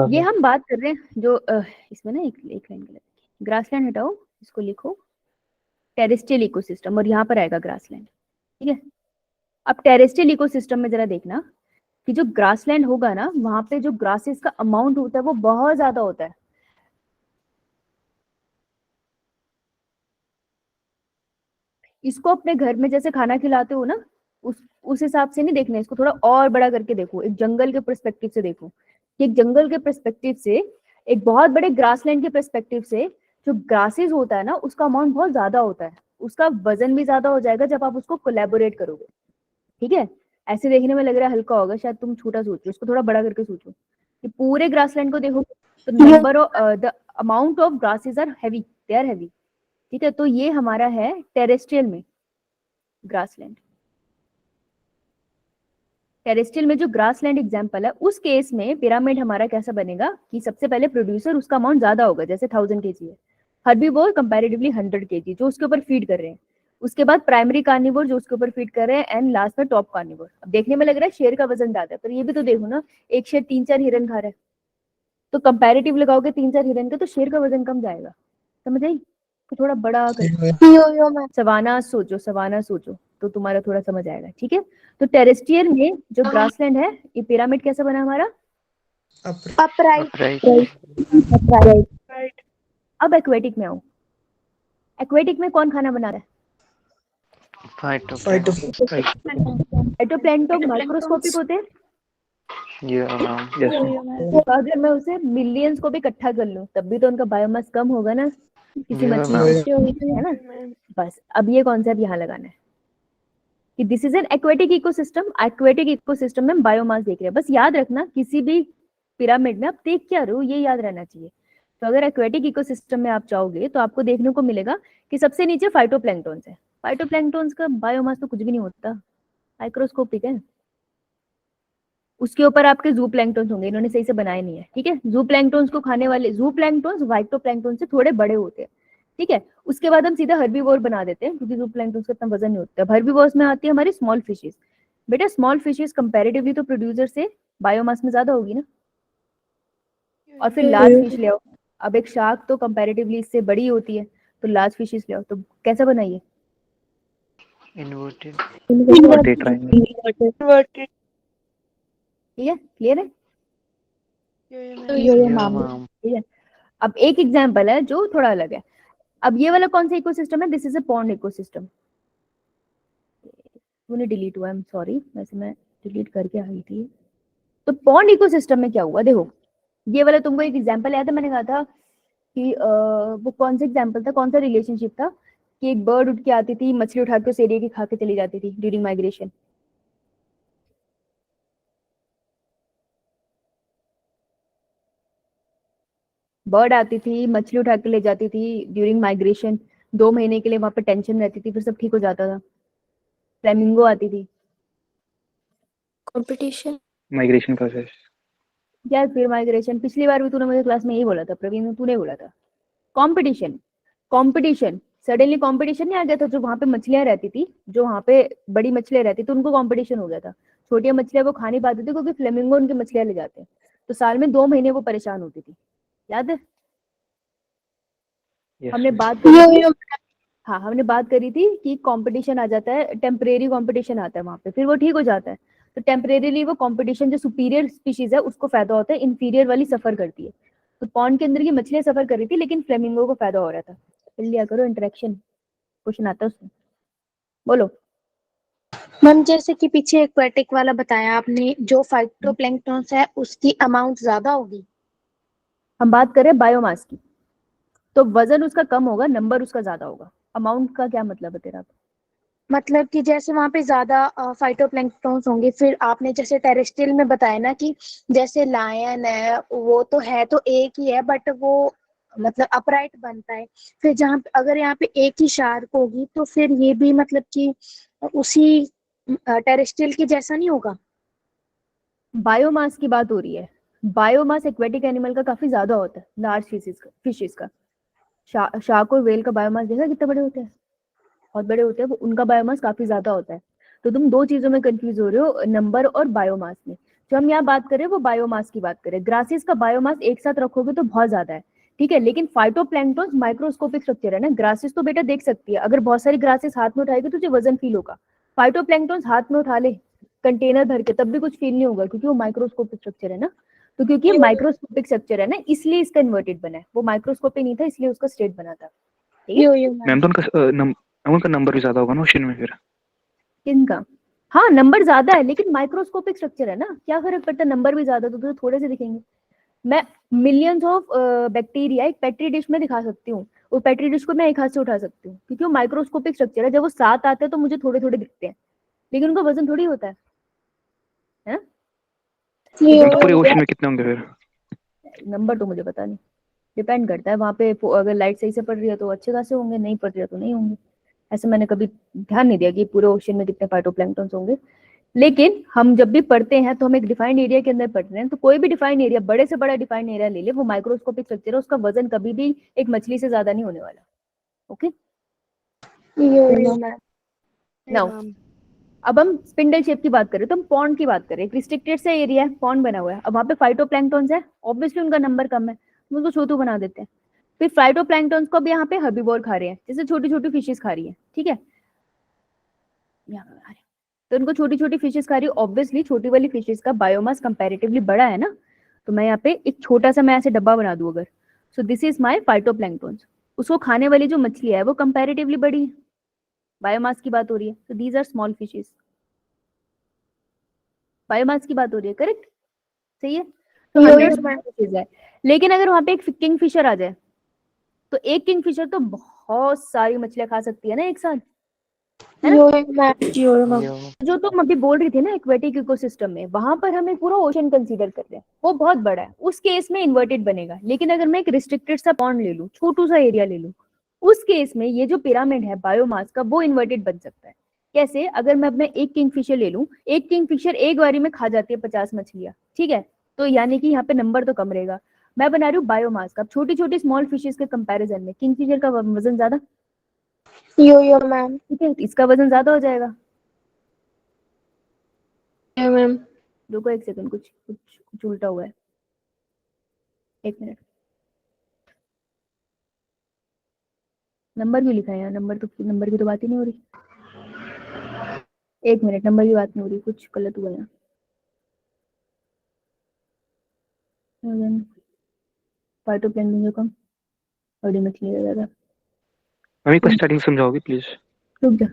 ये हम बात कर रहे हैं जो इसमें ना एक लाइन गलत, ग्रासलैंड हटाओ, इसको लिखो टेरेस्ट्रियल इकोसिस्टम, और यहाँ पर आएगा ग्रासलैंड, ठीक है? अब टेरेस्ट्रियल इकोसिस्टम में जरा देखना कि जो ग्रासलैंड होगा ना वहां पे जो ग्रासेस का अमाउंट होता है वो बहुत ज्यादा होता है, इसको अपने घर में जैसे खाना खिलाते हो ना उस हिसाब से नहीं देखना, इसको थोड़ा और बड़ा करके देखो, एक जंगल के पर्सपेक्टिव से देखो, कि एक जंगल के पर्सपेक्टिव से, एक बहुत बड़े ग्रासलैंड के पर्सपेक्टिव से जो ग्रासेस होता है ना उसका अमाउंट बहुत ज्यादा होता है, उसका वजन भी ज्यादा हो जाएगा जब आप उसको कोलैबोरेट करोगे, ठीक है? ऐसे देखने में लग रहा है हल्का होगा, शायद तुम छोटा सोचो, इसको थोड़ा बड़ा करके सोचो कि पूरे ग्रासलैंड को देखो, तो number of the amount of grasses are heavy, they are heavy, ठीक है? तो ये हमारा है टेरेस्ट्रियल में ग्रासलैंड, टेरेस्ट्रियल में जो ग्रासलैंड एग्जांपल है उस केस में पिरामिड हमारा कैसा बनेगा कि सबसे पहले प्रोड्यूसर उसका अमाउंट ज्यादा होगा, जैसे 1000 kg है, हर्बीवोर कंपैरेटिवली 100 kg जो उसके ऊपर फीड कर रहे हैं, उसके बाद प्राइमरी कार्निवोर जो उसके ऊपर फीड कर रहे हैं, एंड लास्ट में टॉप कार्निवोर। अब देखने में लग रहा है शेर का वजन ज्यादा है, पर ये भी तो देखो ना, एक शेर 3-4 हिरन खा रहा है, तो कंपैरेटिव लगाओगे 3-4 हिरन का तो शेर का वजन कम जाएगा, समझ आई? तो थोड़ा बड़ा कर, सवाना सोचो, सवाना सोचो तो तुम्हारा थोड़ा समझ आएगा, ठीक है? तो टेरेस्ट्रियल में जो ग्रासलैंड है ये पिरामिड कैसा बना हमारा? अपराइट। अब एक्वेटिक में आओ, एक्वेटिक में कौन खाना बना रहा है? फाइटोप्लैंक्टन माइक्रोस्कोपिक होते हैं, Yeah, ma'am. Yes, ma'am. तो अगर मैं उसे मिलियंस को भी इकट्ठा कर लूं तब भी तो उनका बायोमास कम होगा ना किसी Yeah, मछली ma'am. से, है ना? बस अब ये कॉन्सेप्ट यहाँ लगाना है कि this is N aquatic ecosystem, aquatic ecosystem में बायोमास देख रहे हैं, बस याद रखना किसी भी पिरामिड में आप देख क्या रहे हो ये याद रहना चाहिए। तो अगर एक्वेटिक इकोसिस्टम में आप चाहोगे तो आपको देखने को मिलेगा कि सबसे नीचे फाइटोप्लैंक्टन्स है, फाइटोप्लैंक्टन्स का बायोमास तो कुछ भी नहीं होता, माइक्रोस्कोपिक है, उसके ऊपर आपके जू प्लैंक्टन्स होंगे, इन्होंने सही से बनाए नहीं है, ठीक है? जू प्लैंक्टन्स को खाने वाले जू प्लैंक्टन्स फाइटोप्लैंक्टन से थोड़े बड़े होते हैं, ठीक है, उसके बाद हम सीधा हर्बीवोर बना देते हैं क्योंकि जूप्लैंक्टन का इतना वजन नहीं होता है। हर्बीवोर्स में आती है हमारी स्मॉल फिशेस। बेटा स्मॉल फिशेस कंपैरेटिवली तो प्रोड्यूसर से बायोमास में ज्यादा होगी ना। और फिर लार्ज फिश ले आओ। अब एक शार्क तो कंपैरेटिवली इससे बड़ी होती है, तो लार्ज फिशेस ले आओ। तो कैसा बनाइए? Inverted. Inverted ठीक है, क्लियर है? Yeah, ma'am. ठीक है, अब एक एग्जांपल है जो थोड़ा अलग है। अब ये वाला कौन सा इकोसिस्टम है? This is a pond ecosystem. तूने डिलीट हुआ, आई एम सॉरी, वैसे मैं डिलीट करके आई थी। तो पॉन्ड इकोसिस्टम में क्या हुआ देखो, ये वाला तुमको एक एग्जांपल याद है, मैंने कहा था कि वो कौन सा एग्जांपल था, कौन सा रिलेशनशिप था कि एक बर्ड उठ के आती थी, मछली उठा के उस एरिया की खा के चली जाती थी ड्यूरिंग माइग्रेशन। बर्ड आती थी, मछली उठा के ले जाती थी ड्यूरिंग माइग्रेशन, 2 महीने के लिए वहां पे टेंशन रहती थी, फिर सब ठीक हो जाता था। फ्लेमिंगो आती थी। Competition Migration process. यार फिर माइग्रेशन, पिछली बार भी तूने मुझे क्लास में यही बोला था प्रवीण, तूने बोला था कंपटीशन। कंपटीशन सडनली कंपटीशन नहीं आ गया था, जो वहां पे मछलियां रहती थी, जो वहां पे बड़ी मछलियां रहती थी उनको कंपटीशन हो गया था। छोटी मछलियां वो खा नहीं पाती थी क्योंकि फ्लेमिंगो उनकी मछलियां ले जाते हैं, तो साल में 2 महीने वो परेशान होती थी। याद है? Yes. हमने Miss. बात करी थी, हाँ हमने बात करी थी कि कंपटीशन आ जाता है, टेम्परेरी कंपटीशन आता है वहां पे, फिर वो ठीक हो जाता है। तो टेम्परेरीली वो कंपटीशन जो सुपीरियर स्पीशीज है उसको फायदा होता है, इंफीरियर वाली सफर करती है। तो पॉन्ड के अंदर की मछलियां सफर कर रही थी लेकिन फ्लेमिंगो को फायदा हो रहा था। फिर लिया करो इंटरेक्शन, क्वेश्चन आता है उसमें। बोलो। मैम जैसे कि पीछे एक्वेटिक वाला बताया आपने, जो फाइटोप्लैंक्टन्स है उसकी अमाउंट ज्यादा होगी। हम बात करें बायोमास की, तो वजन उसका कम होगा, नंबर उसका ज्यादा होगा। अमाउंट का क्या मतलब है तेरा? मतलब कि जैसे वहां पे ज्यादा फाइटोप्लैंक्टन्स होंगे, फिर आपने जैसे टेरेस्ट्रियल में बताया ना कि जैसे लायन है वो तो एक ही है बट वो मतलब अपराइट बनता है। फिर जहाँ अगर यहाँ पे एक ही शार्क होगी तो फिर ये भी मतलब कि उसी टेरेस्ट्रियल के जैसा नहीं होगा। बायोमास की बात हो रही है। बायोमास एक्वेटिक एनिमल का काफी ज्यादा होता है, लार्ज फिशेस का। शार्क और वेल का बायोमास देखा कितने बड़े होते हैं, बहुत बड़े होते हैं, वो उनका बायोमास काफी ज्यादा होता है। तो तुम दो चीजों में कंफ्यूज हो रहे हो, नंबर और बायोमास में। जो हम यहाँ बात करें वो बायोमास की बात करें। ग्रासेस का बायोमास एक साथ रखोगे तो बहुत ज्यादा है, ठीक है, लेकिन फाइटोप्लैंक्टन माइक्रोस्कोपिक स्ट्रक्चर है ना। ग्रासेस तो बेटा देख सकती है, अगर बहुत सारी ग्रासेस हाथ में उठाएगी तुझे वजन फील होगा। फाइटोप्लैंक्टन हाथ में उठा ले कंटेनर भर के तब भी कुछ फील नहीं होगा क्योंकि वो माइक्रोस्कोपिक स्ट्रक्चर है ना। तो क्योंकि माइक्रोस्कोपिक स्ट्रक्चर है ना इसलिए इसका इन्वर्टेड बना है, वो माइक्रोस्कोपिक नहीं था इसलिए उसका स्ट्रेट बना था। ठीक है, मैम तो उनका नंबर भी ज्यादा होगा ना ओशन में फिर। किनका? हाँ नंबर ज्यादा है लेकिन माइक्रोस्कोपिक स्ट्रक्चर है ना, क्या फर्क पड़ता है, नंबर भी ज्यादा तो थोड़े से दिखेंगे। मैं मिलियंस ऑफ बैक्टीरिया एक पेट्री डिश में दिखा सकती हूँ, वो पेट्री डिश को मैं एक हाथ से उठा सकती हूँ क्योंकि वो माइक्रोस्कोपिक स्ट्रक्चर है। जब वो साथ आते हैं तो मुझे थोड़े थोड़े दिखते हैं लेकिन उनका वजन थोड़ी होता है ना? तो पूरे ओशन में कितने होंगे फिर? नंबर तो मुझे पता नहीं, डिपेंड करता है वहां पे। अगर लाइट सही से पड़ रही है तो अच्छे खासे होंगे, नहीं पड़ रही है तो नहीं होंगे। ऐसे मैंने कभी ध्यान नहीं दिया कि पूरे ओशन में कितने फाइटोप्लैंक्टन्स होंगे। लेकिन हम जब भी पढ़ते हैं तो हम एक डिफाइंड एरिया के अंदर पढ़ रहे हैं, तो कोई भी डिफाइंड एरिया, बड़े से बड़ा डिफाइंड एरिया ले ले, वो माइक्रोस्कोपिक स्ट्रक्चर है, उसका वजन कभी भी एक मछली से ज्यादा नहीं होने वाला। ओके नाउ, अब हम स्पिंडल शेप की बात करें तो हम पॉन्ड की बात करें। एक रिस्ट्रिक्टेड सा एरिया है, पॉन्ड बना हुआ है, अब वहां पे फाइटोप्लैंक्टन्स है, ऑब्वियसली उनका नंबर कम है, हम उसको छोटू बना देते हैं। फिर फाइटोप्लैंक्टन्स को भी यहाँ पे हर्बीवोर खा रहे हैं, जैसे छोटी छोटी फिशेस खा रही है, ठीक है, तो उनको छोटी छोटी फिशेस खा रही है, ऑब्वियसली छोटी वाली फिशेस का बायोमास कंपैरेटिवली बड़ा है ना। तो मैं यहाँ पे एक छोटा सा मैं ऐसे डब्बा बना दूं अगर, so this is my phytoplanktons, उसको खाने वाली जो मछली है वो कंपैरेटिवली बड़ी है, बायोमास की बात हो रही है, तो these are small fishes, biomass की बात हो रही है, करेक्ट, सही है। तो 100 फिशेस है, लेकिन अगर वहां पे एक किंग फिशर आ जाए तो एक किंग फिशर तो बहुत सारी मछलियां खा सकती है ना एक साथ, है ना? जो तुम अभी बोल रही थी ना एक्वेटिक इकोसिस्टम में, वहां पर हम एक पूरा ओशन कंसीडर कर रहे हैं, वो बहुत बड़ा है, उस केस में इन्वर्टेड बनेगा। लेकिन अगर मैं एक रिस्ट्रिक्टेड सा पॉन्ड ले लूं, छोटू सा एरिया ले लूं, उस केस में ये जो पिरामिड है बायोमास का वो इन्वर्टेड बन सकता है। कैसे? अगर मैं अपना एक किंगफिशर ले लूं, एक किंगफिशर एक बारी में खा जाती है 50 मछलियां, ठीक है, तो यानी कि यहाँ पे नंबर तो कम रहेगा। मैं बना रही हूँ बायोमास का। अब छोटी छोटी स्मॉल फिशेस के कंपैरिजन में किंगफिशर का वजन ज्यादा, यो मैम। ठीक है, तो इसका वजन ज्यादा हो जाएगा। मैम। रुको एक सेकंड, कुछ कुछ कुछ उल्टा हुआ है, एक मिनट। नंबर क्यों लिखा है यहाँ? नंबर की तो बात ही नहीं हो रही। एक मिनट, नंबर की बात नहीं हो रही, कुछ गलत हुआ यहाँ। फाइटोप्लैंक्टन जो कम, बड़ी मछली है ज्यादा। मम्मी को स्टार्टिंग समझाओगे प्लीज? रुक जा।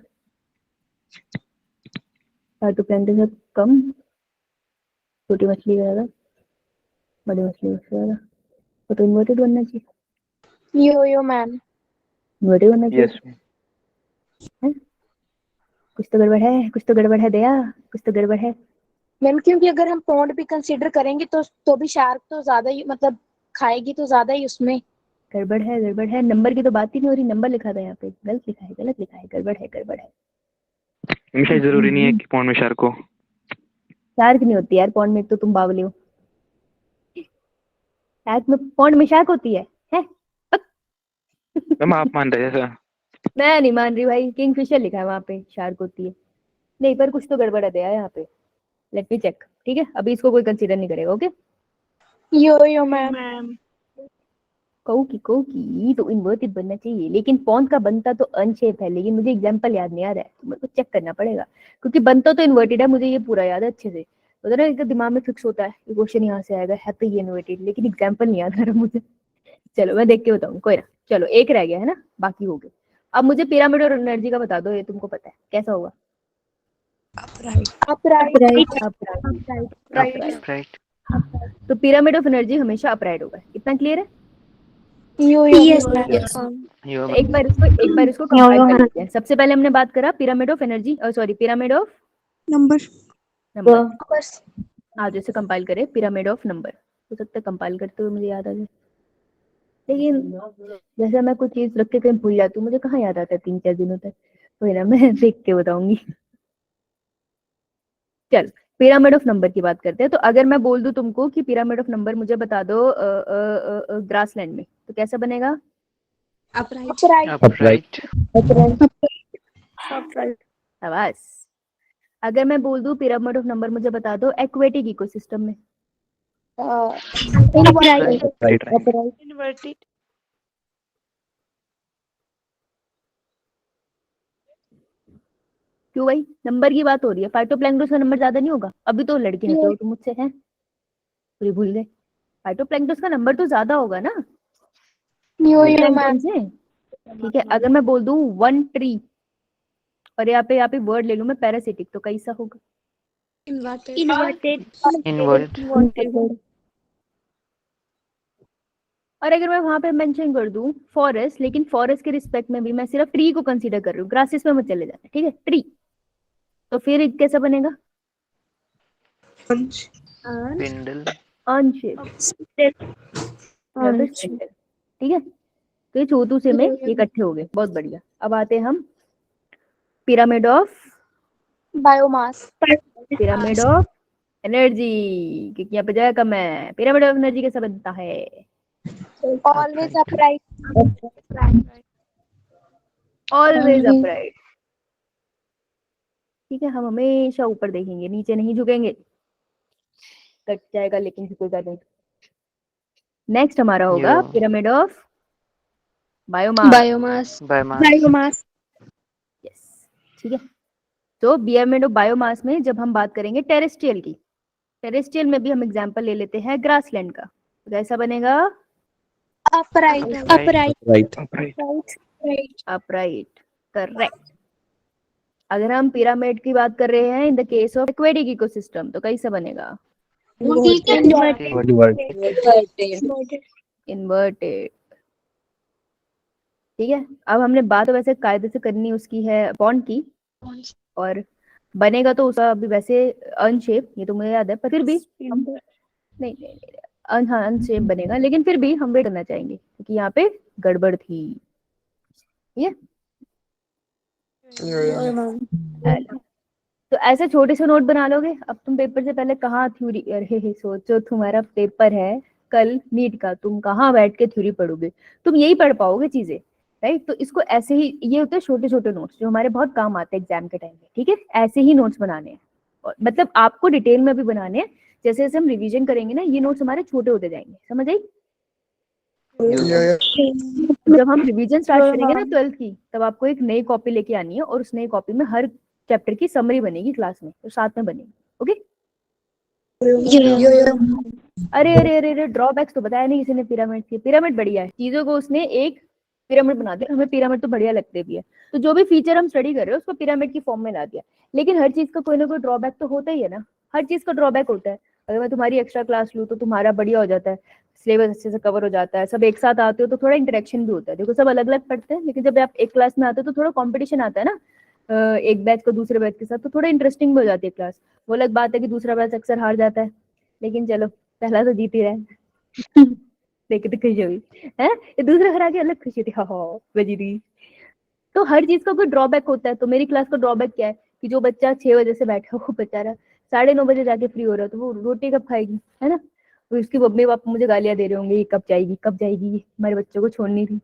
फाइटोप्लैंक्टन से कम, छोटी मछली का ज्यादा, बड़ी मछली का ज्यादा। तो इन्वर्टेड बनना चाहिए, यो मैम। इन्वर्टेड बनना चाहिए। यस हैं? कुछ तो गड़बड़ है, कुछ तो गड़बड़ है दया, कुछ तो गड़बड़ है। मैम क्योंकि अगर हम पॉन्ड भी कंसीडर करेंगे तो भी शार्क तो ज्यादा ही मतलब खाएगी तो ज्यादा ही उसमें। गड़बड़ है, गड़बड़ है, नंबर की तो बात ही नहीं हो रही। नंबर लिखा था यहाँ पे, गलत लिखा है, गलत लिखा है, गड़बड़ है, गड़बड़ है। मम्मी शायद जरूरी नहीं है कि पॉन्ड में शार्क हो। शार्क नहीं होती यार पॉन्ड में, तो तुम बावली हो। शार्क में, पॉन्ड में शार्क होती है? मैम आप मान रहे हैं ऐसा? मैं नहीं मान रही भाई, किंगफिशर लिखा है वहां पे, शार्क होती है। नहीं, पर कुछ तो गड़बड़ है दया यहाँ पे। लेट मी चेक, ठीक है, अभी इसको कोई कंसीडर नहीं करेगा, ओके। यो मैम। कऊ की तो इन्वर्टेड बनना चाहिए, लेकिन पॉन्ड का बनता तो अनशेप है, लेकिन मुझे एग्जांपल याद नहीं आ रहा है, तो मेरे को चेक करना पड़ेगा। क्योंकि बनता तो इन्वर्टेड है, मुझे ये पूरा याद है अच्छे से। तो ना एक दिमाग में फिक्स होता है ये क्वेश्चन यहाँ से आएगा, है तो ये इन्वर्टेड, लेकिन एग्जाम्पल नहीं याद आ रहा मुझे। चलो मैं देख के बताऊँ, कोई ना। चलो एक रह गया है ना, बाकी हो गए। अब मुझे पिरामिड और एनर्जी का बता दो, ये तुमको पता है कैसा होगा। राइट। तो पिरामिड ऑफ एनर्जी हमेशा अपराइट होगा, इतना क्लियर है। यस यो एक बार इसको कंपाइल कर लेते हैं। सबसे पहले हमने बात करा pyramid of energy, sorry pyramid of number. आज जैसे कंपाइल करें पिरामिड ऑफ नंबर, हो सकता है कंपाइल करते हुए मुझे याद आ जाए, लेकिन जैसे मैं कुछ चीज रख के कहीं भूल जाती हूँ, मुझे कहाँ याद आता है 3-4 दिनों तक। वही ना, मैं देख के बताऊंगी। चल, पिरामिड ऑफ नंबर की बात करते हैं। तो अगर मैं बोल दूं तुमको कि पिरामिड ऑफ नंबर मुझे बता दो ग्रासलैंड में, तो कैसा बनेगा? अपराइट। शाबाश। अगर मैं बोल दूं पिरामिड ऑफ नंबर मुझे बता दो एक्वेटिक इकोसिस्टम में, इन्वर्टेड। क्यों भाई? नंबर की बात हो रही है, फाइटोप्लैंक्टन का नंबर ज्यादा नहीं होगा? अभी तो लड़की निकले हो तुम मुझसे, हैं पूरी भूल गए। फाइटोप्लैंक्टन का नंबर तो ज्यादा होगा ना प्लैंक्टन से, ठीक है। अगर मैं बोल दूं 1 ट्री, और यहाँ पे वर्ड ले लूं मैं पैरासिटिक, तो कैसा होगा? इन्वर्टेड। और अगर मैं वहां पे मेंशन कर दूं फॉरेस्ट, लेकिन फॉरेस्ट के रिस्पेक्ट में भी मैं सिर्फ ट्री को कंसीडर कर रही हूँ, ग्रासेस में मत चले जाना, ठीक है, ट्री, तो फिर कैसा बनेगा? स्पिंडल। ठीक है। तो ये चौथू से में इकट्ठे हो गए, बहुत बढ़िया। अब आते हैं हम pyramid of biomass. Pyramid of energy, क्योंकि यहाँ पे जगह कम है। पिरामिड ऑफ एनर्जी कैसा बनता है? Always upright. ऑलवेज अपराइट, ठीक है। हम हमेशा ऊपर देखेंगे, नीचे नहीं झुकेंगे, कट जाएगा लेकिन झुकेगा नहीं। नेक्स्ट हमारा होगा पिरामिड ऑफ बायोमास। यस, ठीक है। तो पिरामिड ऑफ बायोमास में जब हम बात करेंगे टेरेस्ट्रियल की, टेरेस्ट्रियल में भी हम एग्जांपल ले लेते हैं ग्रासलैंड का, तो कैसा बनेगा? अपराइट। Upright, correct. अगर हम पिरामिड की बात कर रहे हैं इन the case of aquatic ecosystem, तो कैसा बनेगा? इन्वर्टेड, ठीक है। अब हमने बात वैसे कायदे से करनी उसकी है पॉन्ड की, और बनेगा तो उसका अभी वैसे अनशेप, ये तो मुझे याद है, पर फिर भी हम नहीं हाँ अनशेप बनेगा, लेकिन फिर भी हम वेट करना चाहेंगे क्योंकि यहाँ पे गड़बड़ थी, ठीक है। तो ऐसे छोटे से नोट बना लोगे। अब तुम पेपर से पहले कहाँ थ्योरी, अरे सोचो तुम्हारा पेपर है कल नीट का तुम कहाँ बैठ के थ्योरी पढ़ोगे, तुम यही पढ़ पाओगे चीजें, राइट। तो इसको ऐसे ही, ये होते हैं छोटे छोटे नोट्स जो हमारे बहुत काम आते हैं एग्जाम के टाइम में, ठीक है। ऐसे ही नोट्स बनाने हैं, मतलब आपको डिटेल में भी बनाने हैं। जैसे जैसे हम रिवीजन करेंगे ना, ये नोट्स हमारे छोटे होते जाएंगे, समझ आई। जब हम रिवीजन स्टार्ट करेंगे ना 12th की, तब आपको एक नई कॉपी लेके आनी है और उस नई कॉपी में हर चैप्टर की समरी बनेगी क्लास में, तो साथ में बनेगी, ओके। अरे अरे अरे अरे, ड्रॉबैक्स तो बताया नहीं किसी ने पिरामिड की। पिरामिड बढ़िया है, चीजों को उसने एक पिरामिड बना दिया, हमें पिरामिड तो बढ़िया लगते भी है, तो जो भी फीचर हम स्टडी कर रहे हैं उसको पिरामिड की फॉर्म में ला दिया। लेकिन हर चीज का कोई ना कोई ड्रॉबैक तो होता ही है ना, हर चीज का ड्रॉबैक होता है। अगर मैं तुम्हारी एक्स्ट्रा क्लास लूँ तो तुम्हारा बढ़िया हो जाता है, सिलेबस अच्छे से कवर हो जाता है, सब एक साथ आते हो तो थोड़ा इंटरेक्शन भी होता है। देखो सब अलग अलग पढ़ते हैं, लेकिन जब आप एक क्लास में आते हो तो थोड़ा कॉम्पिटिशन आता है ना, एक बैच को दूसरे बैच के साथ, तो थोड़ा इंटरेस्टिंग भी हो जाती है क्लास। वो अलग बात है कि दूसरा बैच अक्सर हार जाता है, लेकिन चलो पहला तो जीत ही रहा है। देख के तो खुशी हुई है, ये दूसरा हरा के अलग खुशी थी, हाँ मैं जीत गई। तो हर चीज का कोई ड्रॉबैक होता है। तो मेरी क्लास का ड्रॉबैक क्या है कि जो बच्चा 6 बजे से बैठा है वो बेचारा 9:30 बजे जाके फ्री हो रहा है, तो वो रोटी कब खाएगी, है ना। तो उसकी मम्मी पापा मुझे गालियां दे रहे होंगे, ये कब जाएगी कब जाएगी, हमारे बच्चों को छोड़नी थी।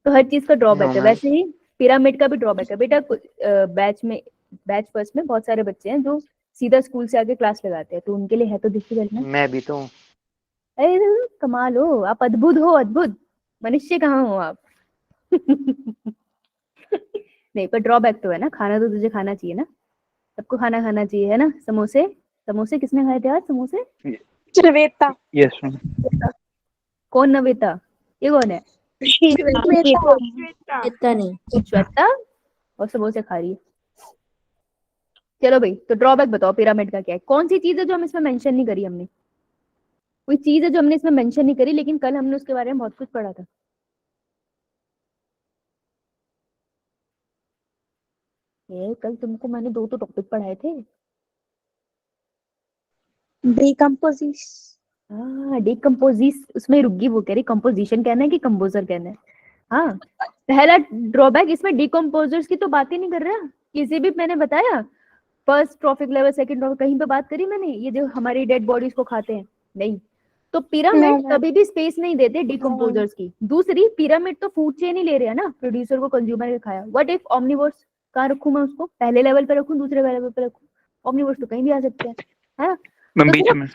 तो हर चीज का ड्रॉबैक है। वैसे ही पिरामिड का भी ड्रॉबैक है बेटा। बैच फर्स्ट में बहुत सारे बच्चे हैं जो सीधा स्कूल से आके क्लास लगाते हैं, तो उनके लिए है तो डिफिकल्ट ना। मैं भी तो हूँ। अरे कमाल हो आप, अद्भुत हो, अद्भुत मनुष्य कहाँ हो आप। नहीं, पर ड्रॉबैक तो है ना, खाना तो तुझे खाना चाहिए ना, सबको खाना खाना चाहिए, है ना। समोसे, समोसे किसने खाए थे आज समोसे? श्वेता। Yes ma'am. कौन नवेता, ये कौन है? इतना नहीं। श्वेता, और समोसे खा रही है। चलो भाई, तो ड्रॉबैक बताओ पिरामिड का क्या है, कौन सी चीज है जो हम इसमें मेंशन नहीं करी हमने, कोई चीज है जो हमने इसमें मेंशन नहीं करी, लेकिन कल हमने उसके बारे में बहुत कुछ पढ़ा था। ये कल तुमको मैंने 2 तो टॉपिक पढ़ाए थे। डिकम्पोजिशन। हाँ, डिकम्पोजिस, उसमें रुक गई, वो कह रही कंपोजिशन कहना है कि कंपोजर कहना है। हाँ, पहला ड्रॉबैक इसमें डिकम्पोजर्स की तो बात ही नहीं कर रहा, किसी भी मैंने बताया first trophic level, second trophic, कहीं पे बात करी मैंने ये जो हमारी डेड बॉडीज को खाते हैं? नहीं। तो पिरामिड कभी भी स्पेस नहीं देते डिकम्पोजर्स की। दूसरी, पिरामिड तो फूड चेन ही ले रहे हैं ना, प्रोड्यूसर को कंज्यूमर ने खाया। व्हाट इफ ऑमनिवोर्स, कहाँ रखूं मैं उसको, पहले लेवल पे रखूं दूसरे लेवल पे रखूं? ऑमनिवोर्स तो कहीं भी आ सकते हैं, है ना। मैम तो बीच सिर्फ में।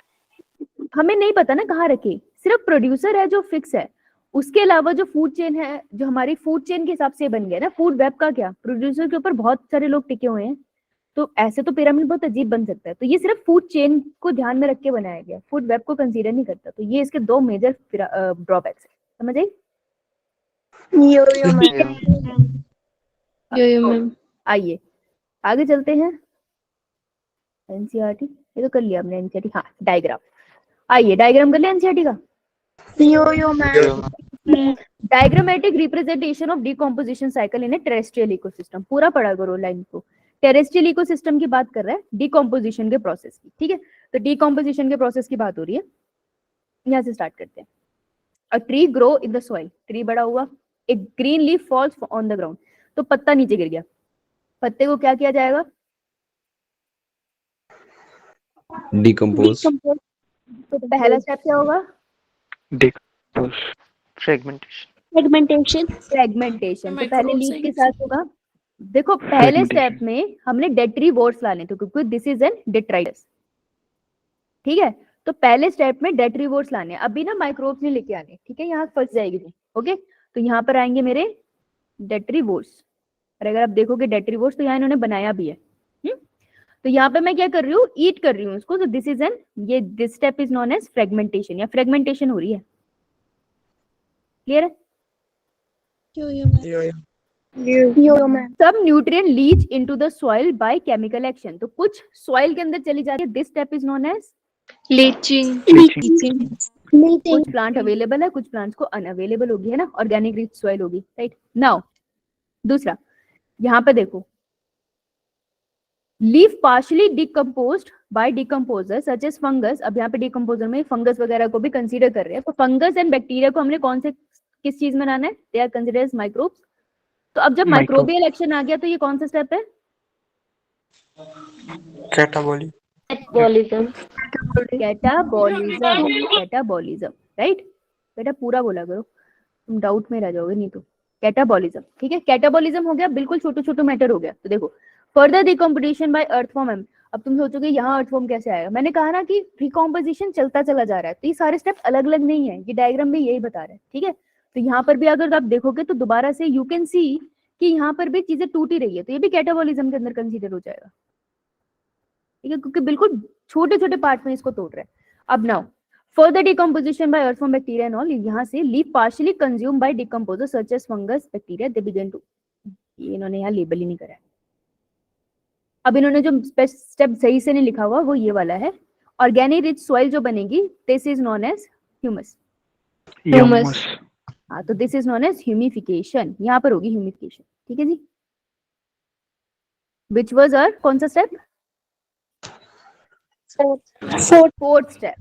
हमें नहीं पता ना कहाँ रखे, सिर्फ प्रोड्यूसर है जो फिक्स है। उसके अलावा जो फूड चेन है, जो हमारी फूड चेन के हिसाब से बन गया ना, फूड वेब का क्या, प्रोड्यूसर के ऊपर बहुत सारे लोग टिके हुए हैं, तो ऐसे तो पिरामिड बहुत अजीब बन सकता है। तो ये सिर्फ फूड चेन को ध्यान में रख के बनाया गया, फूड वेब को कंसीडर नहीं करता। तो ये इसके 2 मेजर ड्रॉबैक्स है, समझ आई। मैम। आइए आगे चलते हैं। एनसीईआरटी ये तो कर लिया हमने, एनसीईआरटी, हाँ डायग्राम। आइए डायग्राम कर लिया एनसीईआरटी का। Diagrammatic representation of decomposition cycle in A terrestrial ecosystem, पूरा पढ़ा करो लाइन को। टेरेस्ट्रियल इकोसिस्टम की बात कर रहा है, डिकम्पोजिशन के प्रोसेस की, ठीक है। तो डिकम्पोजिशन के प्रोसेस की बात हो रही है, यहाँ से स्टार्ट करते हैं। A tree grow in the soil, tree बड़ा हुआ, एक green leaf falls on the ground, तो पत्ता नीचे गिर गया। पत्ते को क्या किया जाएगा? डिकम्पोज। तो पहला स्टेप क्या होगा? फ्रेगमेंटेशन। फ्रेगमेंटेशन। तो पहले लीफ के साथ होगा। देखो पहले स्टेप में हमने डेट्रीवोर्स लाने थे, क्योंकि दिस इज एन डेट्राइटस, ठीक है। तो पहले स्टेप में डेट्रीवोर्स लाने, अभी ना माइक्रोब्स नहीं लेके आने, ठीक है, यहाँ फंस जाएगी तुम, ओके। तो यहाँ पर आएंगे मेरे डेट्रीवोर्स, और अगर आप देखोगे डेट्रीवोर्स तो यहाँ इन्होंने बनाया भी है। तो यहाँ पे मैं क्या कर रही हूँ, ईट कर रही हूँ उसको। तो दिस इज एन, ये this step is known as fragmentation, या फ्रेगमेंटेशन हो रही है। क्लियर है? सब nutrient leach into the soil by chemical action, तो कुछ सॉइल के अंदर चली जाती है, this step is known as leaching. कुछ प्लांट अवेलेबल है, कुछ प्लांट्स को अनअवेलेबल होगी, है ना, ऑर्गेनिक रिच सॉइल होगी, राइट। नाउ दूसरा, यहाँ पे देखो, leaf partially decomposed by decomposer such as fungus. अब यहाँ पे डिकम्पोजर में फंगस वगैरह को भी कंसीडर कर रहे हैं। तो फंगस एंड बैक्टीरिया को हमने कौन से, किस चीज में लाना है? They are considered as microbes. तो अब जब माइक्रोबियल एक्शन आ गया तो ये कौन सा स्टेप है? कैटाबॉलिज्म। कैटाबॉलिज्म। कैटाबॉलिज्म। राइट? बेटा पूरा बोला करो, तुम डाउट में रह जाओगे नहीं तो। कैटाबॉलिज्म, ठीक है, कैटाबॉलिज्म हो गया, बिल्कुल छोटे छोटे मैटर हो गया। तो देखो फर्दर डिकम्पोजिशन बाय अर्थवॉर्म। अब तुम सोचोगे यहाँ अर्थवॉर्म कैसे आएगा, मैंने कहा ना कि डिकम्पोजिशन चलता चला जा रहा है, तो ये सारे स्टेप अलग अलग नहीं है, ये डायग्राम में यही बता रहा है, ठीक है। तो यहाँ पर भी अगर आप देखोगे तो दोबारा से यू कैन सी कि यहाँ पर भी चीजें टूट ही रही है, तो ये भी कैटाबॉलिज्म के अंदर कंसीडर हो जाएगा, ठीक है, क्योंकि बिल्कुल छोटे छोटे पार्ट में इसको तोड़ रहा है। अब now further decomposition by earthworm bacteria and all, यहाँ से leaf partially consumed by decomposers such as fungus bacteria they begin to, ये इन्होंने यहाँ लेबल ही नहीं करा है। अब इन्होंने जो स्टेप सही से नहीं लिखा हुआ वो ये वाला है, ऑर्गेनिक रिच सॉइल जो बनेगी this is known as humus. Humus. हाँ, तो this is known as humification, यहाँ पर होगी ह्यूमिफिकेशन, ठीक है जी। विच वाज आवर कौन सा स्टेप? Fourth step,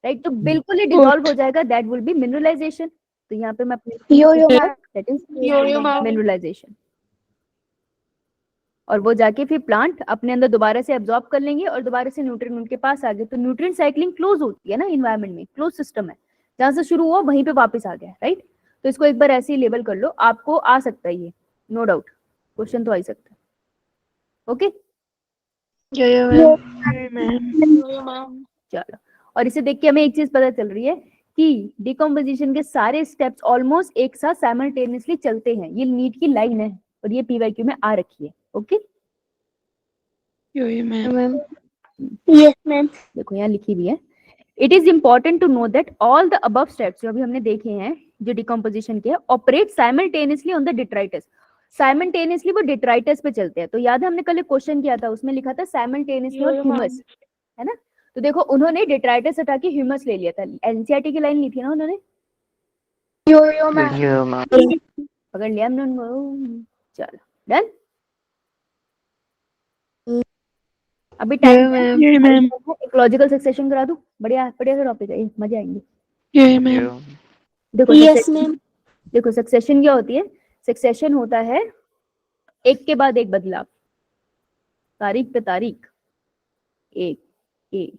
right. तो बिल्कुल ही डिसॉल्व हो जाएगा, दैट विल बी मिनरलाइजेशन। तो यहाँ पे मैं दैट इज मिनरलाइजेशन, और वो जाके फिर प्लांट अपने अंदर दोबारा से एब्जॉर्ब कर लेंगे और दोबारा से न्यूट्रिएंट उनके पास आ गए। तो न्यूट्रिएंट साइक्लिंग क्लोज होती है ना एनवायरनमेंट में, क्लोज सिस्टम है, जहां से शुरू हुआ वहीं पे वापस आ गया, राइट। तो इसको एक बार ऐसे ही लेबल कर लो, आपको आ सकता है ये, नो डाउट क्वेश्चन तो आ ही सकता है, ओके। चलो, और इसे देख के हमें एक चीज पता चल रही है कि डिकम्पोजिशन के सारे स्टेप्स ऑलमोस्ट एक साथ साइमल्टेनियसली चलते हैं। ये नीट की लाइन है और ये पीवाईक्यू में आ रखी है, ओके। Yes, ma'am. देखो यहाँ लिखी हुई है, it is important to know that all the above steps जो अभी हमने देखे हैं जो डिकम्पोजिशन के, operate simultaneously on the detritus. Simultaneously वो डिट्राइटस पे चलते हैं। तो याद है हमने कल एक क्वेश्चन किया था, उसमें लिखा था साइमल्टेनियसली ऑन ह्यूमस, है ना। तो देखो उन्होंने डिट्राइटस हटा के ह्यूमस ले लिया था, एनसीईआरटी की लाइन ली थी ना उन्होंने, पकड़ लिया हमने उनको। चलो डन, अभी टाइम इकोलॉजिकल सक्सेशन करा दूं, बढ़िया बढ़िया सा टॉपिक है, मजे आएंगे। देखो Yes, ma'am. देखो सक्सेशन क्या होती है? सक्सेशन होता है एक के बाद एक बदलाव, तारीख पे तारीख, एक एक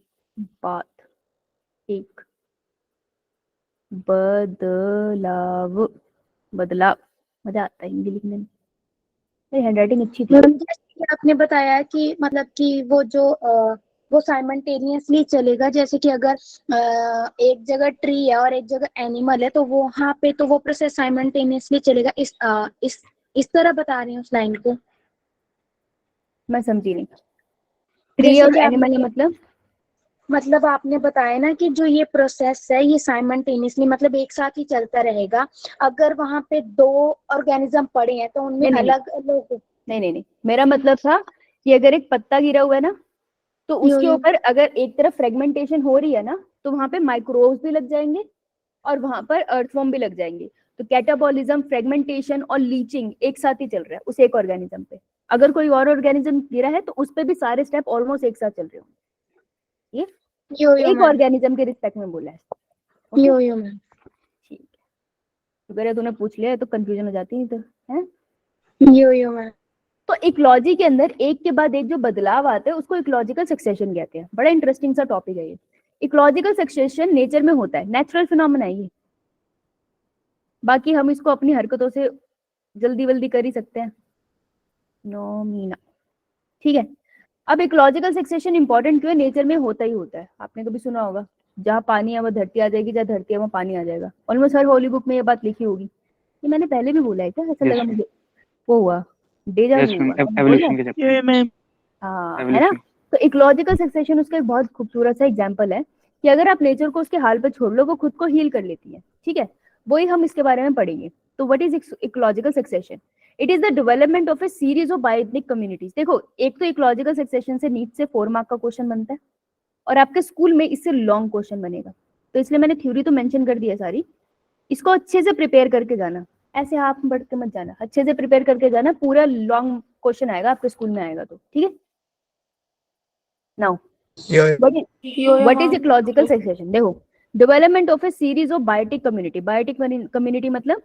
बात, एक बदलाव, बदलाव। मजा आता है हिंदी लिखने में, मेरी हैंडराइटिंग अच्छी थी। मैम जैसे कि आपने बताया कि मतलब कि वो साइमल्टेनियसली चलेगा, जैसे कि अगर एक जगह ट्री है और एक जगह एनिमल है तो वो वहाँ पे तो वो प्रोसेस साइमल्टेनियसली चलेगा। इस तरह बता रही हूँ उस लाइन को। मैं समझी नहीं, ट्री जैसे और कि एनिमल है मतलब आपने बताया ना कि जो ये प्रोसेस है ये साइमल्टेनियसली मतलब एक साथ ही चलता रहेगा। अगर वहाँ पे दो ऑर्गेनिज्म पड़े हैं तो उनमें नहीं, अलग अलग। नहीं, मेरा मतलब था कि अगर एक पत्ता गिरा हुआ है ना, तो उसके ऊपर अगर एक तरफ फ्रेगमेंटेशन हो रही है ना, तो वहां पे माइक्रोब्स भी लग जाएंगे और वहां पर अर्थवॉर्म भी लग जाएंगे। तो कैटाबॉलिज्म, फ्रेगमेंटेशन और लीचिंग एक साथ ही चल रहा है उस एक ऑर्गेनिज्म पे। अगर कोई और ऑर्गेनिज्म गिरा है तो उस पे भी सारे स्टेप ऑलमोस्ट एक साथ चल रहे होंगे। ये एक ऑर्गेनिज्म के रिस्पेक्ट में बोला है, okay? ठीक है, अगर तूने पूछ लिया तो कंफ्यूजन हो जाती है, तो है। तो इकोलॉजी के अंदर एक के बाद एक जो बदलाव आते हैं उसको इकोलॉजिकल सक्सेशन कहते हैं। बड़ा इंटरेस्टिंग सा टॉपिक है ये। इकोलॉजिकल सक्सेशन नेचर में होता है, नेचुरल फिनोमेना है ये। बाकी हम इसको अपनी हरकतों से जल्दी वल्दी कर ही सकते हैं, नोमीना, ठीक है। अब इकोलॉजिकल सक्सेशन इंपॉर्टेंट क्यों है? नेचर में होता ही होता है। आपने कभी सुना होगा, जहाँ पानी है वो धरती आ जाएगी, जहाँ धरती है वो पानी आ जाएगा। ऑलमोस्ट हर होली बुक में ये बात लिखी होगी। ये मैंने पहले भी बोला है क्या? ऐसा लगा मुझे, वो हुआ एवोल्यूशन के चक्कर। हाँ, है ना। तो इकोलॉजिकल सक्सेशन उसका एक बहुत खूबसूरत सा एग्जांपल है कि अगर आप नेचर को उसके हाल पे छोड़ लो, वो खुद को हील कर लेती है, ठीक है। वही हम इसके बारे में पढ़ेंगे। तो what is ecological succession? It is the development of a series of biotic communities. देखो, एक तो इकोलॉजिकल सक्सेशन से नीट से 4 मार्क का क्वेश्चन बनता है और आपके स्कूल में इससे लॉन्ग क्वेश्चन बनेगा। तो इसलिए मैंने थ्योरी तो मेंशन कर दी है सारी, इसको अच्छे से प्रिपेयर करके जाना, ऐसे हाथ में बढ़ के मत जाना, अच्छे से प्रिपेयर करके जाना। पूरा लॉन्ग क्वेश्चन आएगा आपके स्कूल में आएगा तो, ठीक है। Now what is ecological succession? देखो, development of a series of biotic community. Biotic community मतलब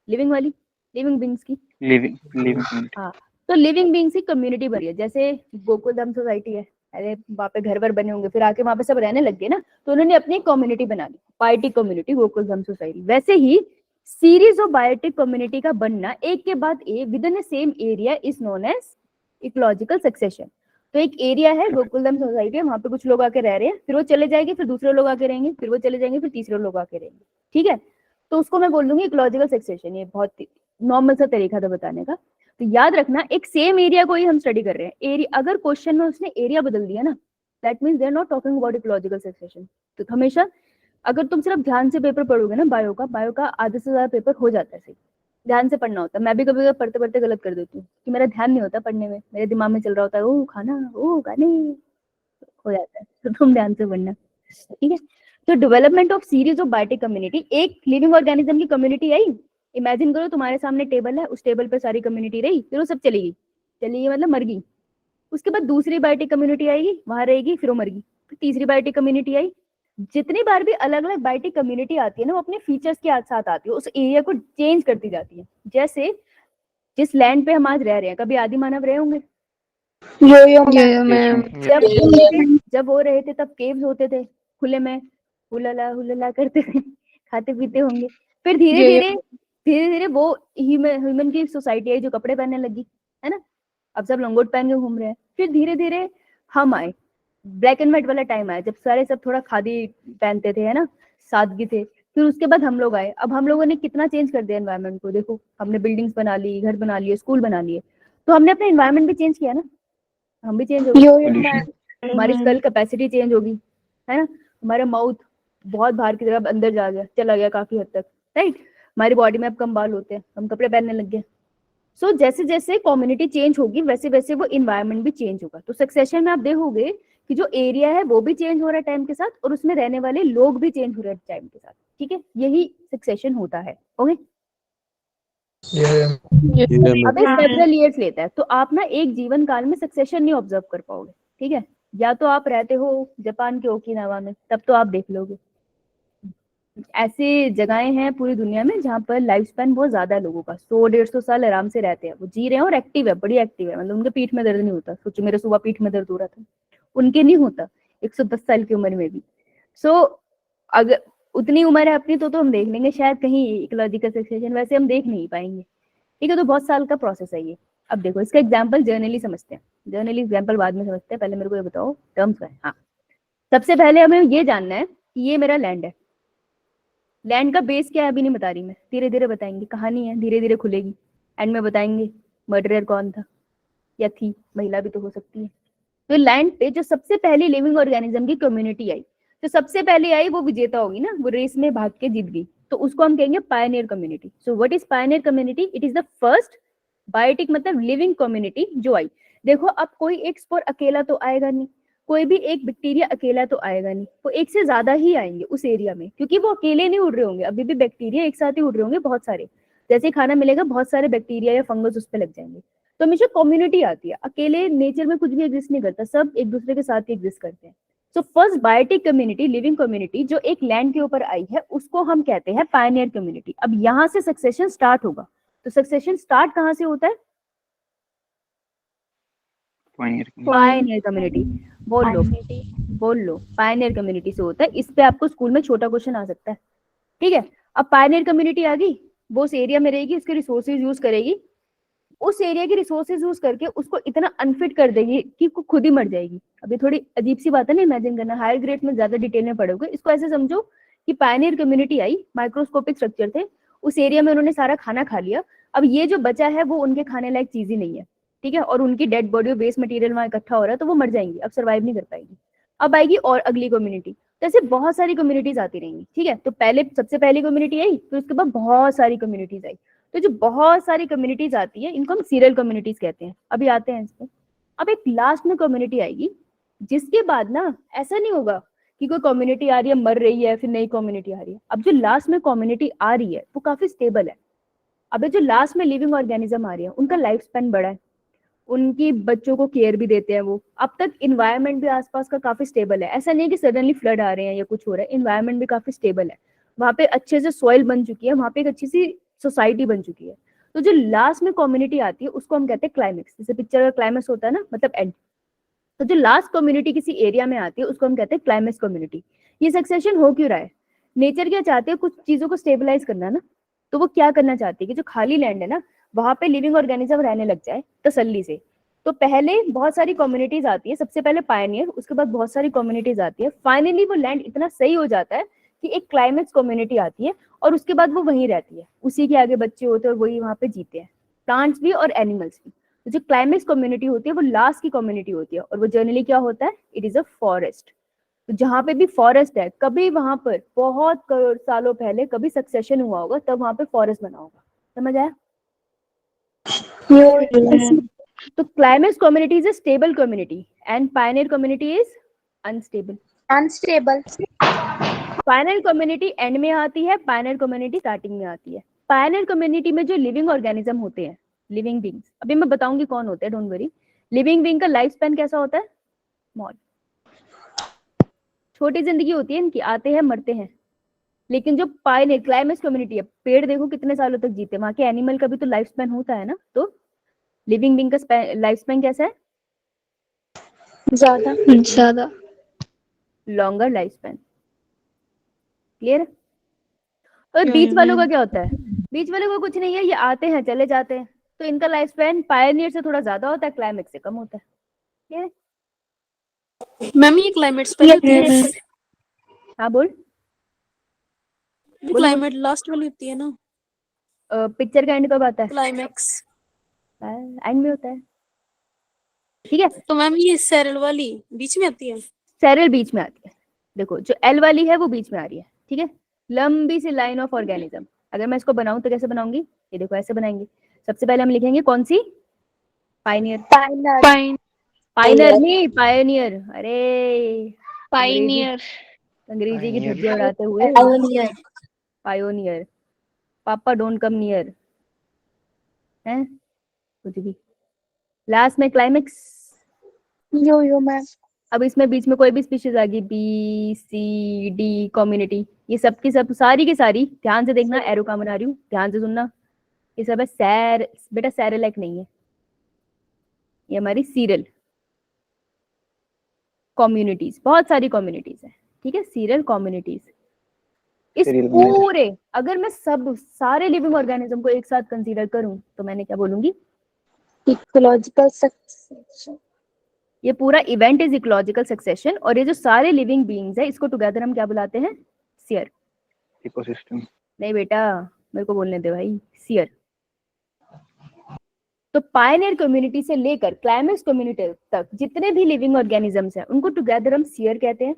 लिविंग वाली, लिविंग बीइंग्स की, लिविंग। हाँ, तो लिविंग बीइंग्स की कम्युनिटी बनी है। जैसे गोकुलधाम सोसाइटी है अरे वहाँ पे घर वर बने होंगे, फिर आके वहाँ पे सब रहने लग गए ना, तो उन्होंने अपनी कम्युनिटी बना ली, biotic community, Gokul Dham society. वैसे ही सीरीज ऑफ बायोटिक कम्युनिटी का बनना एक के बाद एक within same area is known as ecological succession. तो एक एरिया है गोकुलधाम सोसाइटी, वहां पे कुछ लोग आके रह रहे हैं, फिर वो चले जाएंगे, फिर दूसरे लोग आके रहेंगे, फिर वो चले जाएंगे, फिर तीसरे लोग आके रहेंगे, ठीक है। तो उसको मैं बोल दूंगी इकोलॉजिकल सक्सेशन। ये बहुत नॉर्मल सा तरीका था बताने का। तो याद रखना, एक सेम एरिया को ही हम स्टडी कर रहे हैं। एरिया अगर क्वेश्चन में उसने एरिया बदल दिया ना, that means they are not talking about ecological succession. तो हमेशा अगर तुम सिर्फ ध्यान से पेपर पढ़ोगे ना, बायो का आधे से ज्यादा पेपर हो जाता है सही, ध्यान से पढ़ना होता है। मैं भी कभी कभी पढ़ते पढ़ते गलत कर देती हूँ कि मेरा ध्यान नहीं होता पढ़ने में, मेरे दिमाग में चल रहा होता है ओ खाना ओ गाने, हो जाता है। तो तुम ध्यान से पढ़ना, ठीक है। तो development of series of biotic community, एक लिविंग ऑर्गेनिज्म की कम्युनिटी आई, इमेजिन करो तुम्हारे सामने टेबल है, उस टेबल पे सारी कम्युनिटी रही, फिर वो सब चली गई मतलब मर गई। उसके बाद दूसरी बायोटिक कम्युनिटी आएगी, वहां रहेगी, फिर वो मर गई। फिर तीसरी बायोटिक कम्युनिटी आई। जितनी बार भी अलग अलग बायोटिक कम्युनिटी आती है ना, वो अपने फीचर्स के साथ आती है, उस एरिया को चेंज करती जाती है। जैसे जिस लैंड पे हम आज रह रहे हैं, कभी आदि मानव रहे होंगे। Yo-yo Yeah, ma'am. ma'am. जब वो रहे थे तब केव्स होते थे, खुले में हुलला करते थे, खाते पीते होंगे। फिर धीरे धीरे वो ह्यूमन की सोसाइटी आई जो कपड़े पहनने लगी, है ना। अब सब लंगोट पहन के घूम रहे हैं। फिर धीरे धीरे हम आए, ब्लैक एंड व्हाइट वाला टाइम आया, जब सारे सब थोड़ा खादी पहनते थे, है ना, सादगी थे। फिर उसके बाद हम लोग आए। अब हम लोगों ने कितना चेंज कर दिया एनवायरनमेंट को, देखो हमने बिल्डिंग्स बना ली, घर बना लिए, स्कूल बना लिए। तो हमने अपना एनवायरनमेंट भी चेंज किया ना, हम भी चेंज हो गए। Yo-yo Pollution. ma'am. हमारी स्कल कैपेसिटी चेंज होगी, है ना। हमारा माउथ बहुत बाहर की तरफ अंदर चला गया काफी हद तक, राइट। हमारी बॉडी में अब कम बाल होते हैं, हम कपड़े पहनने लग गए। सो जैसे जैसे कम्युनिटी चेंज होगी, वैसे वैसे वो इन्वायरमेंट भी चेंज होगा। तो सक्सेशन में आप देखोगे कि जो एरिया है वो भी चेंज हो रहा है टाइम के साथ, और उसमें रहने वाले लोग भी चेंज हो रहे हैं टाइम के साथ, ठीक है। यही सक्सेशन होता है, ओके। अब ये सेवरल ईयर्स लेता है, तो आप ना एक जीवन काल में सक्सेशन नहीं ऑब्जर्व कर पाओगे, ठीक है। या तो आप रहते हो जापान के ओकिनावा में, तब तो आप देख लोगे। ऐसी जगहें हैं पूरी दुनिया में जहाँ पर लाइफ स्पैन बहुत ज्यादा है लोगों का, 100-150 साल आराम से रहते हैं, वो जी रहे हैं और एक्टिव है, बड़ी एक्टिव है। मतलब उनके पीठ में दर्द नहीं होता। सोचो मेरे सुबह पीठ में दर्द हो रहा था, उनके नहीं होता 110 साल की उम्र में भी। सो अगर उतनी उम्र है अपनी, तो हम देख लेंगे शायद कहीं इकोलॉजिकल सक्सेशन, वैसे हम देख नहीं पाएंगे, ठीक है। तो बहुत साल का प्रोसेस है ये। अब देखो इसका एग्जाम्पल जर्नली समझते हैं, जर्नली एग्जाम्पल बाद में समझते हैं, पहले मेरे को ये बताओ टर्म्स का है। हाँ, सबसे पहले हमें ये जानना है कि ये मेरा लैंड है। लैंड का बेस क्या है अभी नहीं बता रही मैं, धीरे धीरे बताएंगे, कहानी है धीरे धीरे खुलेगी, एंड में बताएंगे मर्डरर कौन था या थी, महिला भी तो हो सकती है। तो लैंड पे जो सबसे पहली लिविंग ऑर्गेनिज्म की कम्युनिटी आई, जो सबसे पहले आई वो विजेता होगी ना, वो रेस में भाग के जीत गई, तो उसको हम कहेंगे pioneer community. So what is pioneer community? It is the first biotic मतलब लिविंग कम्युनिटी जो आई। देखो अब कोई एक स्पोर अकेला तो आएगा नहीं, कोई भी एक बैक्टीरिया अकेला तो आएगा नहीं, वो एक से ज्यादा ही आएंगे उस एरिया में, क्योंकि वो अकेले नहीं उड़ रहे होंगे, अभी भी बैक्टीरिया एक साथ ही उड़ रहे होंगे बहुत सारे। जैसे खाना मिलेगा बहुत सारे बैक्टीरिया या फंगस उस पर लग जाएंगे। तो हमेशा कम्युनिटी आती है, अकेले नेचर में कुछ भी एग्जिस्ट नहीं करता, सब एक दूसरे के साथ ही एग्जिस्ट करते हैं। So first biotic community, living community जो एक लैंड के ऊपर आई है, उसको हम कहते हैं पायनियर कम्युनिटी। अब यहाँ से सक्सेशन स्टार्ट होगा। तो सक्सेशन स्टार्ट कहाँ से होता है? Pioneer community. बोल लो पायनियर कम्युनिटी से होता है। इस पे आपको स्कूल में छोटा क्वेश्चन आ सकता है, ठीक है। अब पायनियर कम्युनिटी आ गई, वो उस एरिया में रहेगी, उसके रिसोर्सेज यूज करेगी, उस एरिया के रिसोर्सेज यूज करके उसको इतना अनफिट कर देगी कि वो खुद ही मर जाएगी। अभी थोड़ी अजीब सी बात है ना, इमेजिन करना, हायर ग्रेड में ज्यादा डिटेल में पढ़ोगे। इसको ऐसे समझो कि Pioneer community I, microscopic structure थे, उस एरिया में उन्होंने सारा खाना खा लिया। अब ये जो बचा है वो उनके खाने लायक चीज ही नहीं है, ठीक है, और उनकी डेड बॉडी और वेस्ट मटेरियल वहां इकट्ठा हो रहा है, तो वो मर जाएंगी, अब सर्वाइव नहीं कर पाएगी। अब आएगी और अगली कम्युनिटी। तो ऐसे बहुत सारी कम्युनिटीज आती रहेंगी, ठीक है। तो पहले सबसे पहली कम्युनिटी आई, फिर उसके बाद बहुत सारी कम्युनिटीज आई। तो जो बहुत सारी कम्युनिटीज आती है इनको हम सीरियल कम्युनिटीज कहते हैं। अभी आते हैं इसको। अब एक लास्ट में कम्युनिटी आएगी, जिसके बाद ना ऐसा नहीं होगा कि कोई कम्युनिटी आ रही है मर रही है फिर नई कम्युनिटी आ रही है। अब जो लास्ट में कम्युनिटी आ रही है वो काफी स्टेबल है। अब जो लास्ट में लिविंग ऑर्गेनिज्म आ रही है उनका लाइफ स्पैन बड़ा है, उनकी बच्चों को केयर भी देते हैं वो। अब तक इन्वायरमेंट भी आसपास का काफी स्टेबल है, ऐसा नहीं कि सडनली फ्लड आ रहे हैं या कुछ हो रहा है, इन्वायरमेंट भी काफी स्टेबल है, वहां पे अच्छे से सॉइल बन चुकी है, वहां पे एक अच्छी सी सोसाइटी बन चुकी है। तो जो लास्ट में कम्युनिटी आती है उसको हम कहते हैं क्लाइमेक्स। जैसे पिक्चर का क्लाइमेक्स होता है ना, मतलब एंड। तो जो लास्ट कम्युनिटी किसी एरिया में आती है उसको हम कहते हैं क्लाइमेक्स कम्युनिटी। ये सक्सेशन हो क्यों रहा है? नेचर क्या चाहते हैं, कुछ चीजों को स्टेबलाइज करना ना, तो वो क्या करना चाहती है कि जो खाली लैंड है ना वहां पे लिविंग ऑर्गेनिज्म रहने लग जाए तसल्ली से। तो पहले बहुत सारी कम्युनिटीज आती है, सबसे पहले पायनियर, उसके बाद बहुत सारी कम्युनिटीज आती है, फाइनली वो लैंड इतना सही हो जाता है कि एक क्लाइमेक्स कम्युनिटी आती है और उसके बाद वो वहीं रहती है, उसी के आगे बच्चे होते हैं और वही वहां पे जीते हैं, प्लांट्स भी और एनिमल्स भी। तो जो क्लाइमेक्स कम्युनिटी होती है वो लास्ट की कम्युनिटी होती है और वो जनरली क्या होता है, इट इज अ फॉरेस्ट। तो जहां पे भी फॉरेस्ट है, कभी वहां पर बहुत करोड़ सालों पहले कभी सक्सेशन हुआ होगा, तब वहां पे फॉरेस्ट बना होगा। समझ आया? तो climax community is a stable community and Pioneer community is unstable. Unstable. Pioneer community and में आती है, पायनियर कम्युनिटी स्टार्टिंग में आती है। पायनियर कम्युनिटी में जो लिविंग ऑर्गेनिज्म होते हैं, लिविंग बींग्स, अभी मैं बताऊंगी कौन होते हैं, डोंट वरी। लिविंग बींग का लाइफ स्पैन कैसा होता है? स्मॉल, छोटी जिंदगी होती है इनकी, आते हैं मरते हैं। लेकिन जो पायनियर क्लाइमेक्स कम्युनिटी है, पेड़ देखो कितने सालों तक जीते, वहां के एनिमल का भी तो लाइफ स्पैन होता है ना। तो लिविंग बींग का लाइफ स्पैन कैसा है? ज्यादा। ज्यादा। Longer life span. क्लियर है? और बीच वालों का क्या होता है? बीच वालों का कुछ नहीं है, ये आते हैं चले जाते हैं, तो इनका लाइफ स्पैन पायनियर से थोड़ा ज्यादा होता है, क्लाइमेक्स से कम होता है। क्लियर है? मैम ये क्लाइमेट स्पेल होती है, हाँ बोल। क्लाइमेट लास्ट वाली होती है ना, पिक्चर का एंड कब आता है? क्लाइमेक्स। एंड में होता है। ठीक है, तो मैम ये सेरल वाली बीच में आती है। सेरल बीच में आती है। देखो जो एल वाली है वो बीच में आ रही है, ठीक है, लंबी सी लाइन ऑफ ऑर्गेनिज्म। अगर मैं इसको बनाऊं तो कैसे बनाऊंगी? ये देखो ऐसे बनाएंगे। सबसे पहले हम लिखेंगे कौन सी? पायनियर। पाइनर। पायनियर नहीं, पायनियर। अरे पाइनियर। अंग्रेजी की Pioneer. धज्जियां उड़ाते हुए। पायोनियर। पायोनियर। पापा डोंट कम नियर है कुछ भी। लास्ट में क्लाइमेक्स। यो मैम। अब इसमें बीच में कोई भी स्पीशीज आ गई, बी सी डी कम्युनिटी, ये सब की सब सारी की सारी, ध्यान से देखना, एरो का बना रही हूँ, ध्यान से सुनना। ये सब है सैर, बेटा सैरेलैक नहीं है, ये हमारी सीरियल कम्युनिटीज, बहुत सारी कम्युनिटीज है, ठीक है, सीरियल कम्युनिटीज। इस Serial पूरे, अगर मैं सब सारे लिविंग ऑर्गेनिज्म को एक साथ कंसीडर करूं तो मैंने क्या बोलूंगी? Ecological succession. ये पूरा इवेंट इज इकोलॉजिकल सक्सेशन, और ये जो सारे लिविंग बीइंग्स है इसको टुगेदर हम क्या बुलाते हैं? सियर। Ecosystem. नहीं बेटा, मेरे को बोलने दे भाई, सियर। तो पायनियर कम्युनिटी से लेकर क्लाइमेक्स कम्युनिटी तक जितने भी लिविंग ऑर्गेनिजम्स हैं उनको टुगेदर हम सियर कहते हैं।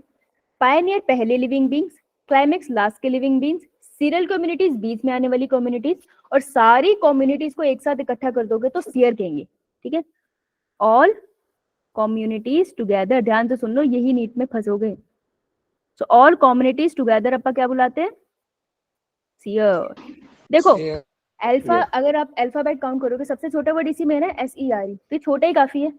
पायनियर पहले लिविंग बींग्स, क्लाइमेक्स लास्ट के लिविंग बींग्स, सीरियल कम्युनिटीज बीच में आने वाली कम्युनिटीज, और सारी कम्युनिटीज को एक साथ इकट्ठा कर दोगे तो सियर कहेंगे, ठीक है। ऑल कम्युनिटीज टुगेदर, ध्यान से सुन लो, यही नीट में फंसोगे। सो ऑल कम्युनिटीज टुगेदर अपन क्या बुलाते हैं? सियर। देखो अल्फा, अगर आप अल्फाबेट काउंट करोगे सबसे छोटा वर्ड इसी में है ना, SERE, तो छोटा ही काफी है,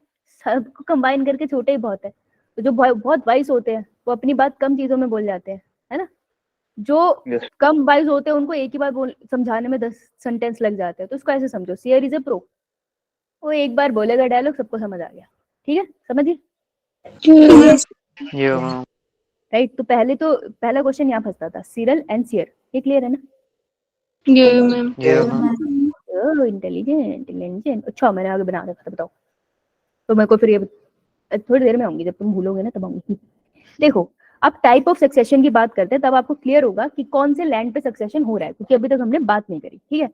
सबको कंबाइन करके छोटा ही बहुत है। तो जो बहुत वाइस होते हैं वो अपनी बात कम चीजों में बोल जाते हैं, है ना। जो Yes. कम वाइस होते हैं उनको एक ही बार समझाने में 10 सेंटेंस लग जाते हैं। तो इसको ऐसे समझो, सियर इज अ प्रो, वो एक बार बोलेगा डायलॉग, सबको समझ आ गया, ठीक है, समझिए। Yeah. राइट, तो पहला क्वेश्चन यहाँ फंसता था, सीरियल एंड सियर, ये क्लियर है ना? ये मैम। Yeah. इंटेलिजेंट। अच्छा मैंने आगे बना रखा था, बताओ। तो मेरे को फिर ये थोड़ी देर में आऊंगी, जब तुम भूलोगे ना तब आऊंगी। देखो अब टाइप ऑफ सक्सेशन की बात करते हैं, तब आपको क्लियर होगा कि कौन से लैंड पे सक्सेशन हो रहा है, क्योंकि अभी तक हमने बात नहीं करी, ठीक है।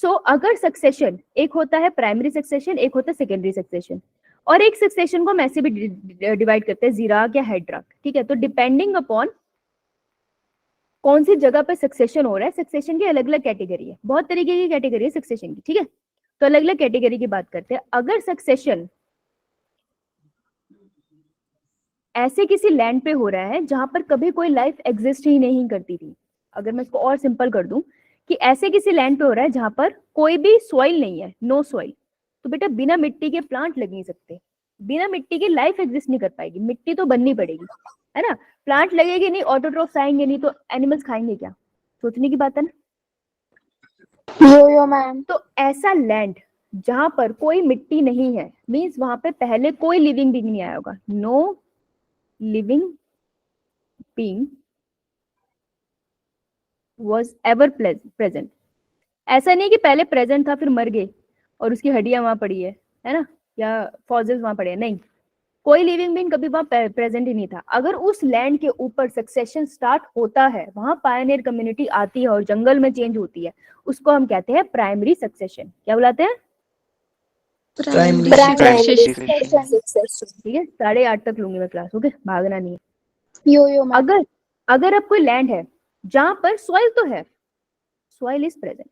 सो अगर सक्सेशन एक होता है प्राइमरी सक्सेशन, एक होता है सेकेंडरी सक्सेशन, और एक सक्सेशन को हम ऐसे भी डिवाइड करते हैं, जीराक या हेड्राक, ठीक है। तो डिपेंडिंग अपॉन कौन सी जगह पे सक्सेशन हो रहा है, सक्सेशन की अलग अलग कैटेगरी है, बहुत तरीके की कैटेगरी है सक्सेशन की, ठीक है। तो अलग अलग कैटेगरी की बात करते हैं। अगर सक्सेशन ऐसे किसी लैंड पे हो रहा है जहां पर कभी कोई लाइफ एग्जिस्ट ही नहीं करती थी, अगर मैं इसको और सिंपल कर दूं कि ऐसे किसी लैंड पे हो रहा है जहां पर कोई भी सॉइल नहीं है, नो सॉइल, तो बेटा बिना मिट्टी के प्लांट लग नहीं सकते, बिना मिट्टी के लाइफ एग्जिस्ट नहीं कर पाएगी, मिट्टी तो बननी पड़ेगी, है ना। प्लांट लगेगी नहीं, ऑटोट्रोफ्स आएंगे नहीं, तो एनिमल्स खाएंगे क्या? सोचने की बात है ना। Yo ma'am. तो ऐसा लैंड जहां पर कोई मिट्टी नहीं है, मीन्स वहां पे पहले कोई लिविंग बीइंग नहीं आया होगा, no living being was ever present. ऐसा नहीं कि पहले प्रेजेंट था फिर मर गए और उसकी हड्डियां वहां पड़ी है ना, या फॉसिल्स वहां पड़े हैं, नहीं, कोई लिविंग बीइंग कभी वहां प्रेजेंट ही नहीं था। अगर उस लैंड के ऊपर सक्सेशन स्टार्ट होता है, वहां पायनियर कम्युनिटी आती है और जंगल में चेंज होती है, उसको हम कहते हैं प्राइमरी सक्सेशन। क्या बुलाते हैं? Primary ठीक है, 8:30 तक लूंगी मैं क्लास, ओके, भागना नहीं है। यो मैम। अगर अब कोई लैंड है जहां पर सॉइल तो है, सॉइल इज प्रेजेंट,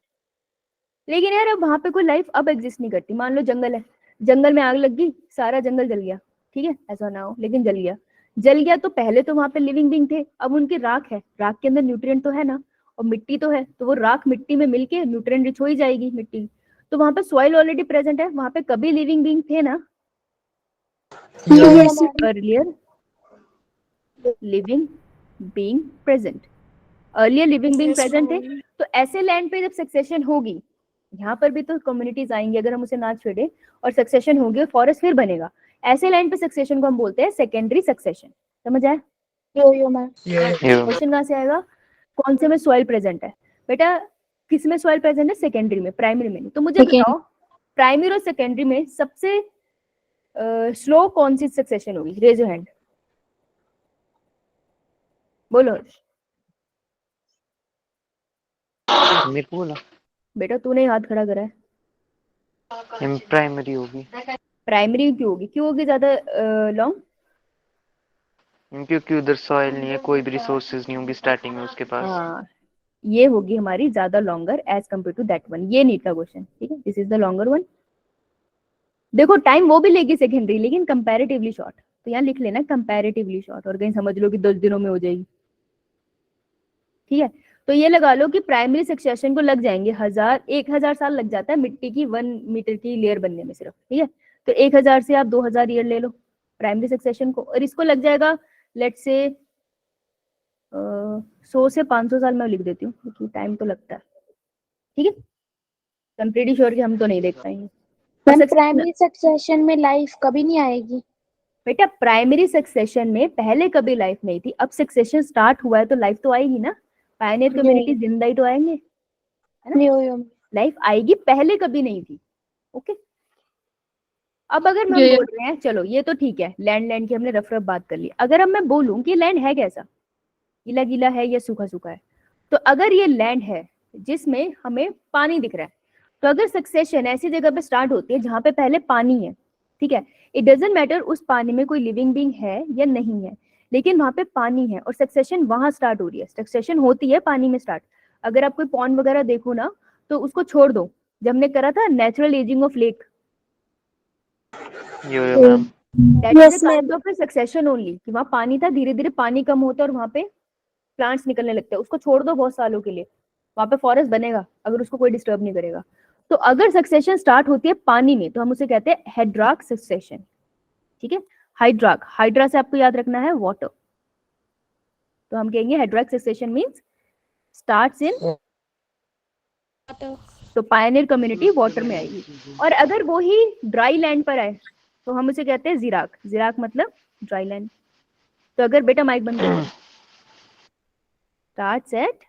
लेकिन यार अब वहां पे कोई लाइफ अब एग्जिस्ट नहीं करती। मान लो जंगल है, जंगल में आग लग गई, सारा जंगल जल गया, ठीक है, ऐसा ना हो, लेकिन जल गया तो पहले तो वहां पे लिविंग बीइंग थे, अब उनकी राख है, राख के अंदर न्यूट्रिएंट तो है ना, और मिट्टी तो है, तो वो राख मिट्टी में मिलके न्यूट्रिएंट रिच हो ही जाएगी मिट्टी, तो वहां पे सॉइल ऑलरेडी प्रेजेंट है, वहां पे कभी लिविंग बीइंग थे ना, earlier living being present, earlier living being present थे। तो ऐसे लैंड पे जब सक्सेशन होगी, यहाँ पर भी तो कम्युनिटीज आएंगी अगर हम उसे ना छेड़े, और सक्सेशन होगी, फॉरेस्ट फिर बनेगा, ऐसे लैंड पे सक्सेशन को हम बोलते हैं सेकेंडरी सक्सेशन। समझ आया? यो मैम। क्वेश्चन कहाँ से आएगा? कौन से में सॉइल प्रेजेंट है? बेटा किस में सॉइल प्रेजेंट है? सेकेंडरी में, प्राइमरी में नहीं। तो मुझे बताओ प्राइमरी और सेकेंडरी में सबसे स्लो कौन सी सक्सेशन होगी? रेज योर हैंड, बोलो। मेरे को बोला बेटा तूने हाथ खड़ा करा है। प्राइमरी होगी। प्राइमरी क्यों होगी? क्यों होगी ज्यादा लॉन्ग? क्योंकि उधर सॉइल नहीं है, कोई भी रिसोर्सेज नहीं होंगे स्टार्टिंग में उसके पास। हाँ, ये होगी हमारी ज्यादा longer as compare to that one. ये नीट का क्वेश्चन, ठीक है, this is the longer one. देखो टाइम वो भी लेगी सेकेंडरी, लेकिन कंपैरेटिवली शॉर्ट, तो यहाँ लिख लेना कंपैरेटिवली शॉर्ट, और कहीं समझ लो कि 10 दिनों में हो जाएगी, ठीक है। तो ये लगा लो कि प्राइमरी सक्सेशन को लग जाएंगे 1000 साल लग जाता है मिट्टी की 1 मीटर की लेयर बनने में सिर्फ, ठीक है। तो 1000 से आप 2000 ईयर ले लो प्राइमरी सक्सेशन को, और इसको लग जाएगा लेट्स से 100 से 500 साल मैं लिख देती हूँ, क्योंकि टाइम तो लगता है, ठीक है। आई एम प्रीटी श्योर कि हम तो नहीं देख पाएंगे। प्राइमरी सक्सेशन में लाइफ कभी नहीं आएगी बेटा, प्राइमरी सक्सेशन में पहले कभी लाइफ नहीं थी, अब सक्सेशन स्टार्ट हुआ है तो लाइफ तो आएगी ना, पायनियर कम्युनिटी जिंदा ही तो आएंगे, है ना, लाइफ आएगी, पहले कभी नहीं थी, ओके। अब अगर हम बोल रहे हैं, चलो ये तो ठीक है, लैंड की हमने रफ बात कर ली, अगर अब मैं बोलूं कि लैंड है कैसा, गीला गीला है या सूखा सूखा है, तो अगर ये लैंड है जिसमें हमें पानी दिख रहा है, तो अगर सक्सेशन ऐसी जगह पे स्टार्ट होती है जहां पे पहले पानी है, ठीक है, इट डजंट मैटर उस पानी में कोई लिविंग बीइंग है या नहीं है, लेकिन वहां पे पानी है और सक्सेशन वहां स्टार्ट हो रही है, सक्सेशन होती है पानी में स्टार्ट। अगर आप कोई पॉन्ड वगैरह देखो ना, तो उसको छोड़ दो, जब हमने करा था natural ageing of lake, succession only, कि वहां पानी था, धीरे धीरे पानी कम होता है और वहां पे प्लांट्स निकलने लगते हैं, उसको छोड़ दो बहुत सालों के लिए, वहां पे फॉरेस्ट बनेगा अगर उसको कोई डिस्टर्ब नहीं करेगा। तो अगर सक्सेशन स्टार्ट होती है पानी में, तो हम उसे कहते हैं हेड्राक सक्सेशन, ठीक है। हाइड्राक, हाइड्रा से आपको याद रखना है वाटर, तो हम कहेंगे हेड्राक सक्सेशन मींस स्टार्ट्स इन, तो पायनियर कम्युनिटी वाटर में आएगी। और अगर वो ही ड्राई लैंड पर आए तो हम उसे कहते हैं जिराक, जिराक मतलब ड्राई लैंड। तो अगर बेटा माइक बंद करो, starts at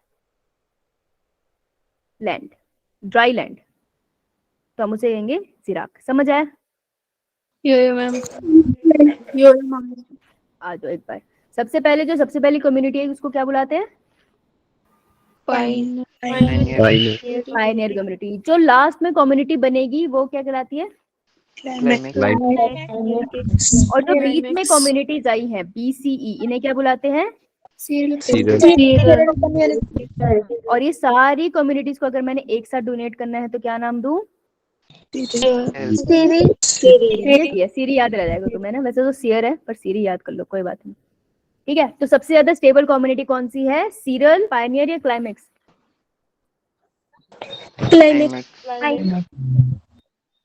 land, dry land, तो हम उसे कहेंगे जिराक। समझ आया? आ जाओ एक बार। सबसे पहले जो सबसे पहली कम्युनिटी है उसको क्या बुलाते हैं? Pioneer community. जो लास्ट में कम्युनिटी बनेगी वो क्या कहलाती है? और जो बीच में कम्युनिटीज आई हैं BCE, इन्हें क्या बुलाते हैं? और ये सारी कम्युनिटीज को अगर मैंने एक साथ डोनेट करना है तो क्या नाम दूं? सीरी याद रह जाएगा तुम्हें ना, वैसे तो सियर है पर सीरी याद कर लो, कोई बात नहीं, ठीक है। तो सबसे ज्यादा स्टेबल कम्युनिटी कौन सी है? सीरल, पायनियर या क्लाइमेक्स?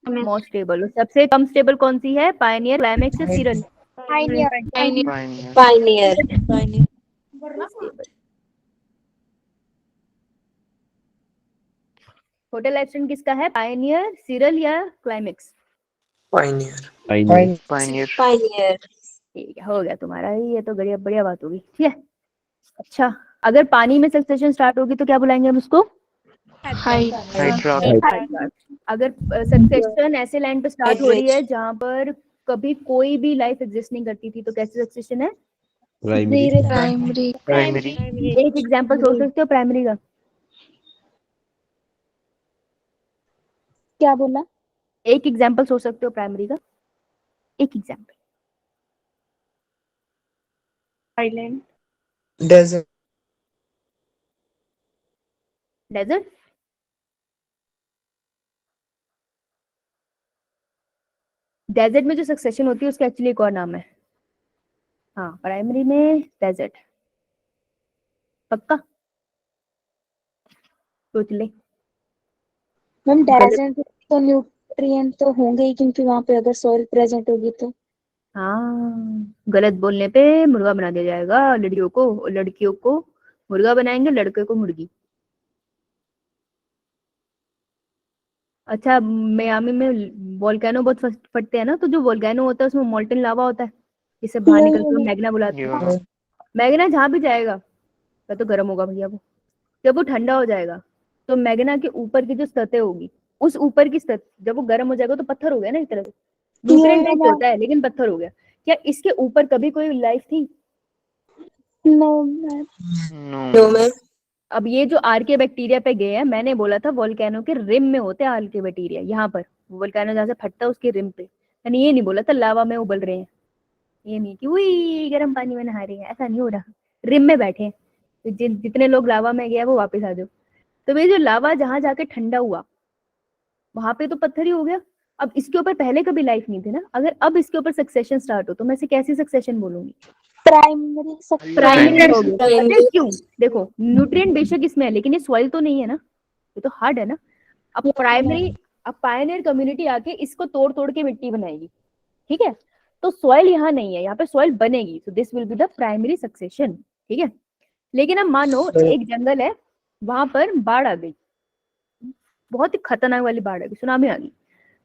Most stable. सबसे कम स्टेबल कौन सी है? पायनियर, क्लाइमेक्स या sural? Pioneer. Stable. Hotel life किसका है? पायनियर, सिरल या क्लाइमेक्स? Pioneer. पायनियर। ठीक है, हो गया तुम्हारा। ये तो बढ़िया बढ़िया बात होगी। ठीक है, अच्छा अगर पानी में सक्सेशन स्टार्ट होगी तो क्या बुलाएंगे हम उसको? हाइड्रा। अगर सक्सेशन ऐसे लाइन पे स्टार्ट हो रही है जहां पर कभी कोई भी लाइफ एग्जिस्ट नहीं करती थी, तो कैसी सक्सेशन है? प्राइमरी। प्राइमरी। एक एग्जांपल सोच सकते हो प्राइमरी का? क्या बोला? एक एग्जांपल सोच सकते हो प्राइमरी का? एक example. Island. Desert. Desert? Desert में जो सक्सेशन होती है उसका एक्चुअली एक और नाम है। हाँ, प्राइमरी में डेजर्ट। पक्का? सोच ले। मैम डेजर्ट तो न्यूट्रिएंट तो होंगे ही, क्योंकि वहां पे अगर सॉइल प्रेजेंट होगी तो। हाँ, गलत बोलने पे मुर्गा बना दिया जाएगा लड़कियों को, और लड़कियों को मुर्गा बनाएंगे, लड़के को मुर्गी। अच्छा, मियामी में वोल्केनो बहुत फटते हैं ना, तो जो वोल्केनो होता है उसमें मोल्टन लावा होता है, जिसे बाहर निकलते हुए मैग्ना बुलाते हैं। मैग्ना जहाँ भी जाएगा या तो गर्म होगा भैया वो, जब वो ठंडा हो जाएगा तो मैग्ना के ऊपर की जो सतह होगी, उस ऊपर की सतह जब वो गर्म हो जाएगा तो पत्थर हो गया ना एक तरह से, न्यूट्रिएंट रिच होता है लेकिन पत्थर हो गया। क्या इसके ऊपर कभी कोई लाइफ थी? No ma'am. No, ma'am. अब ये जो आर्के बैक्टीरिया पे गए हैं, मैंने बोला था वोल्केनो के रिम में होते हैं आर्के बैक्टीरिया, यहाँ पर वोल्केनो जहाँ से फटता है उसके रिम पे। मैंने ये नहीं बोला था लावा में उबल रहे हैं, ये नहीं कि वही गर्म पानी में नहा रहे हैं, ऐसा नहीं हो रहा। रिम में बैठे हैं, तो जितने लोग लावा में गए वो वापस आ जाओ। तो ये जो लावा जहां जाके ठंडा हुआ वहां पे तो पत्थर ही हो गया। अब इसके ऊपर पहले कभी लाइफ नहीं थी ना, अगर अब इसके ऊपर सक्सेशन स्टार्ट हो तो मैं इसे कैसी सक्सेशन बोलूंगी? प्राइमरी प्राइमरी हो गई। पता है क्यों? देखो, न्यूट्रिएंट बेशक इसमें है लेकिन ये सॉइल तो नहीं है ना, ये तो हार्ड है ना। अब प्राइमरी, अब पायनियर कम्युनिटी आके इसको तोड़ तोड़ के मिट्टी बनाएगी, ठीक है? तो सॉइल यहाँ नहीं है, यहाँ पे सॉइल बनेगी, तो this will be the primary succession. ठीक है, लेकिन अब मानो एक जंगल है, वहां पर बाढ़ आ गई, बहुत ही खतरनाक वाली बाढ़ आ गई, सुनामी आ गई,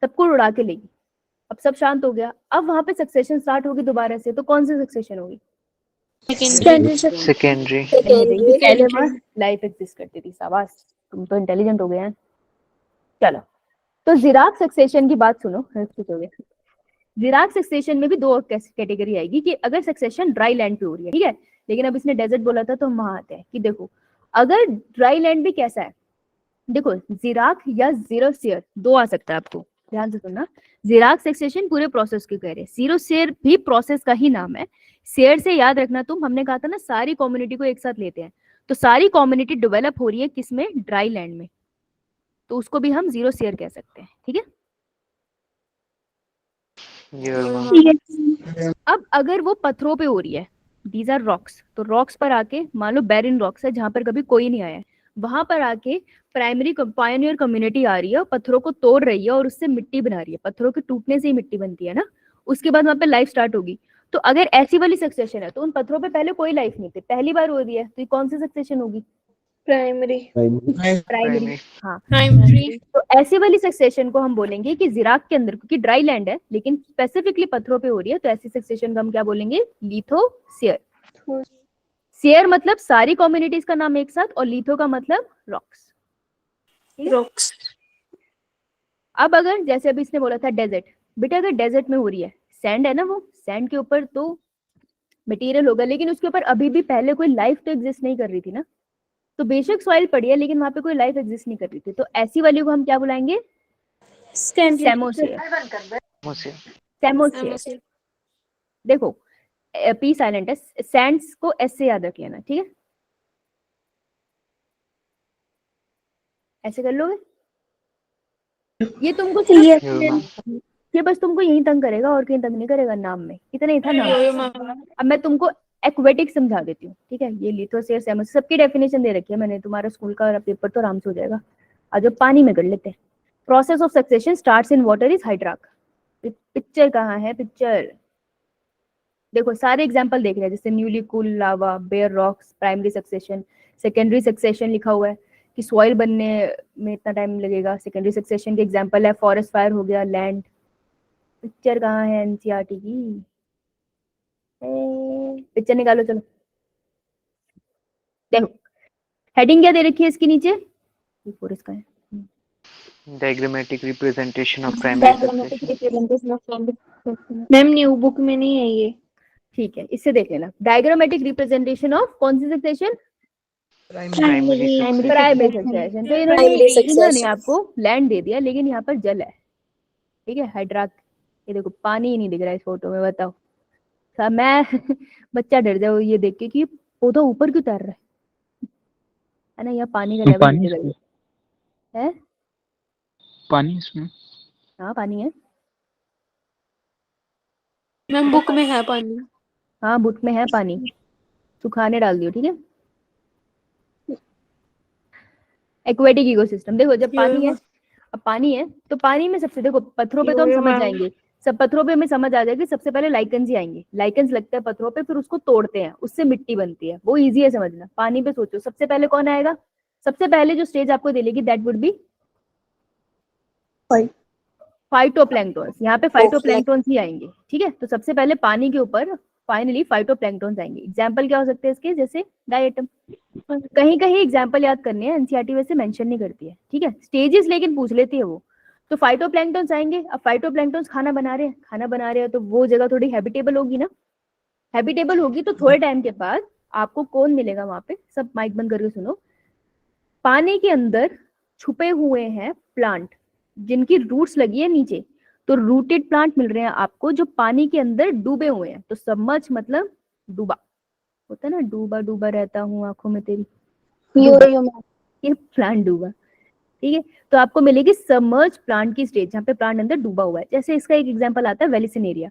सबको उड़ा के लेगी। अब सब शांत हो गया, अब वहां पे सक्सेशन स्टार्ट होगी दोबारा से, तो कौन सी सक्सेशन होगी? सेकेंडरी। पहले वहां लाइफ एग्जिस्ट करती थी। शाबाश, तुम तो इंटेलिजेंट हो गए हैं। चलो, तो जिराफ सक्सेशन की बात सुनो, सोचोगे जिराफ सक्सेशन में भी दो कैटेगरी आएगी कि अगर सक्सेशन ड्राई लैंड पे हो रही है, ठीक है, लेकिन अब इसने डेजर्ट बोला था तो हम वहां आते हैं कि देखो अगर ड्राई लैंड भी कैसा है। देखो, जिराफ या जीरोसियर दो आ सकता है, आपको ध्यान से सुनना। जिराफ सक्सेशन पूरे प्रोसेस की कह रहे हैं, जीरोसियर भी प्रोसेस का ही नाम है। शेयर से याद रखना तुम, हमने कहा था ना सारी कम्युनिटी को एक साथ लेते हैं, तो सारी कम्युनिटी डेवलप हो रही है किसमें? ड्राई लैंड में, तो उसको भी हम जीरो शेयर कह सकते हैं। ठीक है, अब अगर वो पत्थरों पे हो रही है, दीज आर रॉक्स, तो रॉक्स पर आके मान लो बैरिन रॉक्स है जहां पर कभी कोई नहीं आया है, वहां पर आके प्राइमरी पायोनियर कम्युनिटी आ रही है और पत्थरों को तोड़ रही है और उससे मिट्टी बना रही है। पत्थरों के टूटने से ही मिट्टी बनती है ना, उसके बाद वहां पे लाइफ स्टार्ट होगी। तो अगर ऐसी वाली सक्सेशन है तो उन पत्थरों पे पहले कोई लाइफ नहीं थी, पहली बार हो रही है, तो ये कौन सी सक्सेशन होगी? प्राइमरी। प्राइमरी। हाँ, प्राइमरी। तो ऐसी वाली सक्सेशन को हम बोलेंगे कि जिराफ के अंदर, क्योंकि ड्राई लैंड है लेकिन स्पेसिफिकली पत्थरों पे हो रही है, तो ऐसी सक्सेशन को हम क्या बोलेंगे? लिथोसियर। सियर मतलब सारी कम्युनिटीज का नाम एक साथ, और लिथो का मतलब रॉक्स। रॉक्स। अब अगर जैसे अभी इसने बोला था डेजर्ट, बेटा अगर डेजर्ट में हो रही है, सैंड है ना, वो सैंड के ऊपर तो मटेरियल होगा लेकिन उसके ऊपर अभी भी पहले कोई लाइफ तो एग्जिस्ट नहीं कर रही थी ना, तो बेशक सॉइल पड़ी है लेकिन वहां पे कोई लाइफ एग्जिस्ट नहीं कर रही थी, तो ऐसी वाली को हम क्या बुलाएंगे? सेमोसियर। सेमोसियर। देखो, पी साइलेंट है, सैंड्स को एस से याद रख लेना, ठीक है? ऐसे कर लोगे? ये तुमको ये बस तुमको यही तंग करेगा और कहीं तंग नहीं करेगा, नाम में इतना ही था नाम। अब मैं तुमको एक्वेटिक समझा देती हूँ, ठीक है? ये लिथोसियर सेमोसियर सबकी डेफिनेशन दे रखी है मैंने, तुम्हारा स्कूल का पेपर तो आराम से हो जाएगा। आज जो पानी में कर लेते हैं। Process of succession starts in water is hydrarch. Picture कहाँ है? पिक्चर देखो, सारे एग्जांपल देख रहे हैं, जैसे newly cool lava, bare rocks, primary succession, secondary succession लिखा हुआ है। कि सॉइल बनने में इतना टाइम लगेगा। सेकेंडरी सक्सेशन के एग्जांपल है फॉरेस्ट फायर हो गया, लैंड। पिक्चर कहाँ है एनसीईआरटी की? पिक्चर निकालो चलो। देखो हेडिंग क्या दे रखी है इसके नीचे? फॉरेस्ट का है। Diagrammatic representation of primary succession. Ma'am new book में नहीं है ये। ठीक है, इससे देख लेना। डायग्रामेटिक रिप्रेजेंटेशन ऑफ कौन सी succession? Primary succession. Primary succession. तो इन्होंने आपको लैंड दे दिया लेकिन यहाँ पर जल है, ठीक है, हाइड्राक। ये देखो पानी ही नहीं दिख रहा है इस फोटो में, बताओ। मैं बच्चा डर जाओ ये देख के कि पौधा ऊपर क्यों तैर रहा है ना? यहाँ पानी का लेवल नीचे कर दिया है। पानी इसमें? हाँ पानी है। मैम बुक में है पानी। हाँ बुक में है पानी, सुखाने डाल दियो, ठीक है। एक्वेटिक इकोसिस्टम देखो, जब पानी है, अब पानी है तो पानी में सबसे, देखो पत्थरों पे तो हम समझ जाएंगे, सब पत्थरों पे हमें समझ आ जाएगा कि सबसे पहले लाइकन्स ही आएंगे। लाइकन्स लगते हैं पत्थरों पे, फिर उसको तोड़ते हैं, उससे मिट्टी बनती है, वो इजी है समझना। पानी पे सोचो सबसे पहले कौन आएगा? सबसे पहले जो स्टेज आपको देगी दैट वुड बी फाइटोप्लैंक्टन्स। यहाँ पे फाइटोप्लैंक्टन्स ही आएंगे, ठीक है। तो सबसे पहले पानी के ऊपर फाइनली फाइटोप्लैंक्टन्स आएंगे। एग्जाम्पल क्या हो सकते हैं इसके? जैसे डायटम। कहीं कहीं एग्जाम्पल याद करने हैं, एनसीईआरटी वैसे मेंशन नहीं करती है, ठीक है, स्टेजेस लेकिन पूछ लेती है वो। तो फाइटोप्लैंक्टन्स आएंगे। अब फाइटोप्लैंक्टन्स खाना बना रहे हैं तो वो जगह थोड़ी हैबिटेबल होगी ना। हैबिटेबल होगी तो थोड़े टाइम के बाद आपको कौन मिलेगा वहां पे? सब माइक बंद करके सुनो। पानी के अंदर छुपे हुए हैं प्लांट जिनकी रूट्स लगी है नीचे। तो रूटेड प्लांट मिल रहे हैं आपको जो पानी के अंदर डूबे हुए हैं। तो सबमर्ज मतलब डूबा होता है ना, डूबा डूबा रहता हूँ आंखों में तेरी, ये प्लांट डूबा, ठीक है। तो आपको मिलेगी सबमर्ज प्लांट की स्टेज, जहाँ पे प्लांट अंदर डूबा हुआ है। जैसे इसका एक एग्जांपल आता है वेलिसिनेरिया,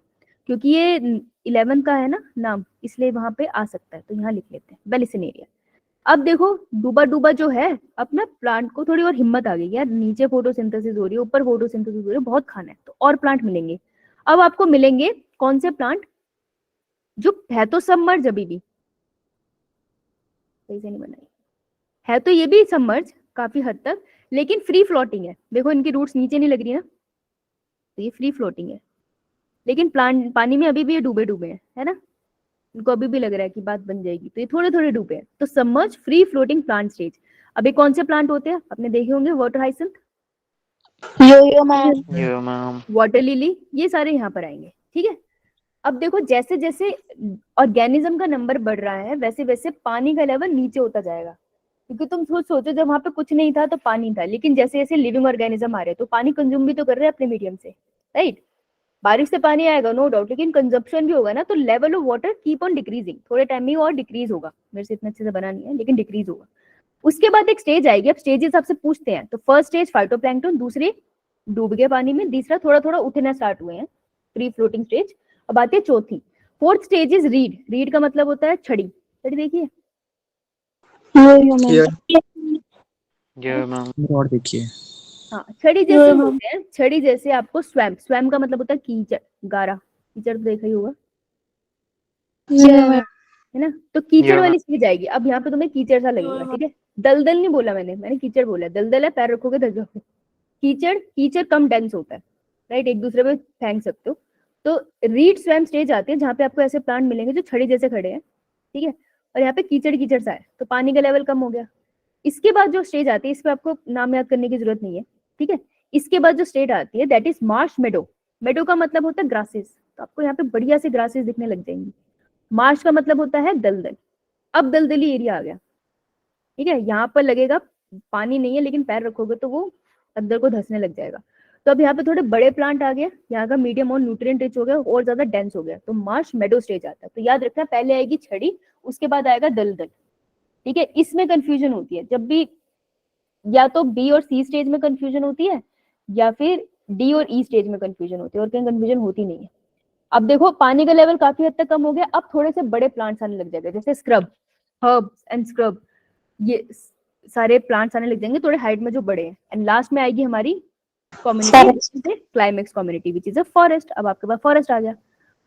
क्योंकि ये 11 का है ना नाम, इसलिए वहां पे आ सकता है, तो यहाँ लिख लेते हैं वेलिसिनेरिया। अब देखो डूबा डूबा जो है, अपना प्लांट को थोड़ी और हिम्मत आ गई यार, नीचे फोटोसिंथेसिस हो रही है, ऊपर फोटोसिंथेसिस हो रही है, बहुत खाना है, तो और प्लांट मिलेंगे। अब आपको मिलेंगे कौन से प्लांट? जो है तो सबमर्ज अभी भी, सही से नहीं बनाई है, तो ये भी सबमर्ज काफी हद तक, लेकिन फ्री फ्लोटिंग है। देखो इनकी रूट्स नीचे नहीं लग रही ना, तो ये फ्री फ्लोटिंग है। लेकिन प्लांट पानी में अभी भी ये डूबे डूबे हैं, है ना, इनको अभी भी लग रहा है कि बात बन जाएगी, तो ये थोड़े थोड़े डूबे हैं। तो submerge free floating plant stage. अभी कौन से प्लांट होते हैं आपने देखे होंगे? वाटर हाइसिंथ, वाटर लिली, ये सारे यहाँ पर आएंगे, ठीक है। अब देखो जैसे जैसे ऑर्गेनिज्म का नंबर बढ़ रहा है वैसे वैसे पानी का लेवल नीचे होता जाएगा, क्योंकि तुम सोचो जब वहां पे कुछ नहीं था तो पानी था, लेकिन जैसे जैसे लिविंग ऑर्गेनिज्म आ रहे हैं तो पानी कंज्यूम भी तो कर रहे हैं अपने मीडियम से, राइट। बारिश से पानी आएगा नो डाउट, लेकिन कंजप्शन भी होगा ना, तो level of water keep on decreasing, थोड़े टाइम में और डिक्रीज होगा। मेरे से इतना अच्छे से बना नहीं है लेकिन डिक्रीज होगा। उसके बाद एक स्टेज आएगी, अब स्टेजेस आपसे पूछते हैं, तो फर्स्ट स्टेज फाइटोप्लैंक्टन, दूसरे डूब गए पानी में, तीसरा थोड़ा थोड़ा उठना स्टार्ट हुए हैं, फ्री फ्लोटिंग स्टेज। अब आती है चौथी, fourth stage is read. Read का मतलब होता है छड़ी। छड़ी देखिए, और देखिए हाँ छड़ी जैसे होते हैं। छड़ी जैसे आपको स्वैम्प, स्वैम्प का मतलब होता है कीचड़, गारा, कीचड़ तो देखा ही होगा, है ना। तो कीचड़ वाली स्टेज आएगी। अब यहाँ पे तुम्हें कीचड़ सा लगेगा, ठीक है। दलदल नहीं बोला मैंने कीचड़ बोला। दलदल है, पैर रखोगे दल जाओगे। कीचड़, कीचड़ कम डेंस होता है, राइट, एक दूसरे पे फेंक सकते हो। तो रीड स्वैम्प स्टेज आती है जहाँ पे आपको ऐसे प्लांट मिलेंगे जो छड़ी जैसे खड़े हैं, ठीक है, और यहाँ पे कीचड़ कीचड़ सा है, तो पानी का लेवल कम हो गया। इसके बाद जो स्टेज आती है, इस पे आपको नाम याद करने की जरूरत नहीं है, ठीक है। इसके बाद जो स्टेज आती है दैट इज मार्श मेडो। मेडो का मतलब होता है ग्रासेस, तो आपको यहाँ पे बढ़िया से ग्रासेस दिखने लग जाएंगी। मार्श का मतलब होता है दलदल। अब दलदली एरिया आ गया, ठीक है, यहाँ पर लगेगा पानी नहीं है लेकिन पैर रखोगे तो वो अंदर को धंसने लग जाएगा। तो अब यहाँ पे थोड़े बड़े प्लांट आ गए, यहाँ का मीडियम और न्यूट्रिएंट रिच हो गया और ज्यादा डेंस हो गया, तो मार्श मेडो स्टेज आता है। तो याद रखना पहले आएगी छड़ी, उसके बाद आएगा दलदल, ठीक है। इसमें कंफ्यूजन होती है जब भी, या तो बी और सी स्टेज में कंफ्यूजन होती है या फिर डी और ई स्टेज में कंफ्यूजन होती है, और कहीं कंफ्यूजन होती नहीं है। अब देखो पानी का लेवल काफी हद तक कम हो गया, अब थोड़े से बड़े प्लांट्स आने लग जाएंगे, जैसे स्क्रब, हर्ब्स एंड स्क्रब, ये सारे प्लांट्स आने लग जाएंगे थोड़े हाइट में जो बड़े हैं। एंड लास्ट में आएगी हमारी community, climax community which is a forest. अब आपके पास फॉरेस्ट आ गया,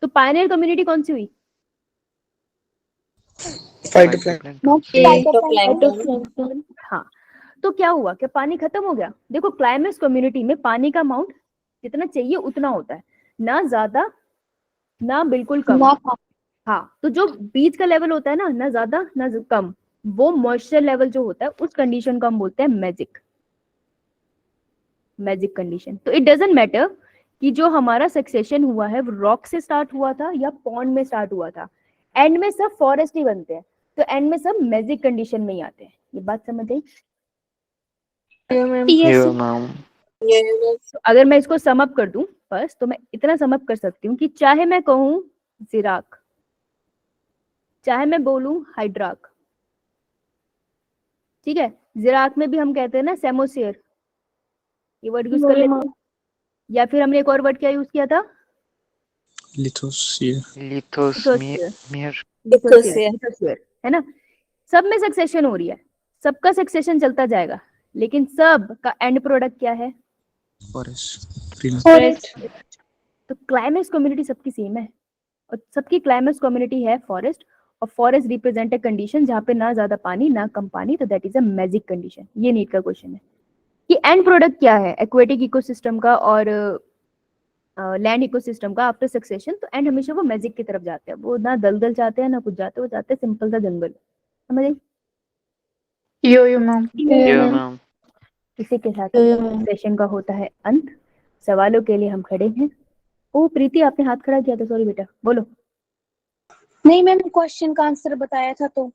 तो पायनियर कम्युनिटी कौन सी हुई? हाँ, तो क्या हुआ, क्या पानी खत्म हो गया? देखो क्लाइमेक्स कम्युनिटी में पानी का अमाउंट जितना चाहिए उतना होता है, ना ज्यादा ना बिल्कुल कम। हाँ, तो जो बीच का लेवल होता है ना ज्यादा ना कम, वो मॉइस्चर लेवल जो होता है उस कंडीशन को हम बोलते हैं मैजिक कंडीशन। तो इट डजंट मैटर कि जो हमारा सक्सेशन हुआ है वो रॉक से स्टार्ट हुआ था या पॉन्ड में स्टार्ट हुआ था, एंड में सब फॉरेस्ट ही बनते हैं, तो एंड में सब मैजिक कंडीशन में ही आते हैं। ये बात समझ आई? Yeah, ma'am. तो अगर मैं इसको सम अप कर दूं फर्स्ट, तो मैं इतना सम अप कर सकती हूँ कि चाहे मैं कहूँ जिराक, चाहे मैं बोलूं हाइड्राक, ठीक है, जिराक में भी हम कहते हैं ना सेमोसियर, ये वर्ड यूज कर लेते हैं। या फिर हमने एक और वर्ड क्या यूज किया था? लिथोस्फीयर। Lithosmear. है ना? सब में सक्सेशन हो रही है, सबका सक्सेशन चलता जाएगा, लेकिन सब का एंड प्रोडक्ट क्या है? फॉरेस्ट। तो क्लाइमेक्स कम्युनिटी सबकी सेम है, और सबकी क्लाइमेक्स कम्युनिटी है फॉरेस्ट, और फॉरेस्ट रिप्रेजेंट ए कंडीशन जहाँ पे ना ज्यादा पानी ना कम पानी, तो that is a magic condition. ये नीट का क्वेश्चन है कि एंड प्रोडक्ट क्या है एक्वेटिक इकोसिस्टम का और लैंड इकोसिस्टम का आफ्टर सक्सेशन। तो एंड हमेशा वो मैजिक की तरफ जाते हैं, वो ना दलदल चाहते हैं ना कुछ जाते, वो चाहते हैं सिंपल सा जंगल। समझ आई? यो मैम। Yeah, ma'am. इसी के साथ सेशन का होता है अंत। सवालों के लिए हम खड़े हैं। ओ प्रीति, आपने हाथ खड़ा किया था, सॉरी बेटा, बोलो। नहीं मैम, क्वेश्चन का आंसर बताया था तो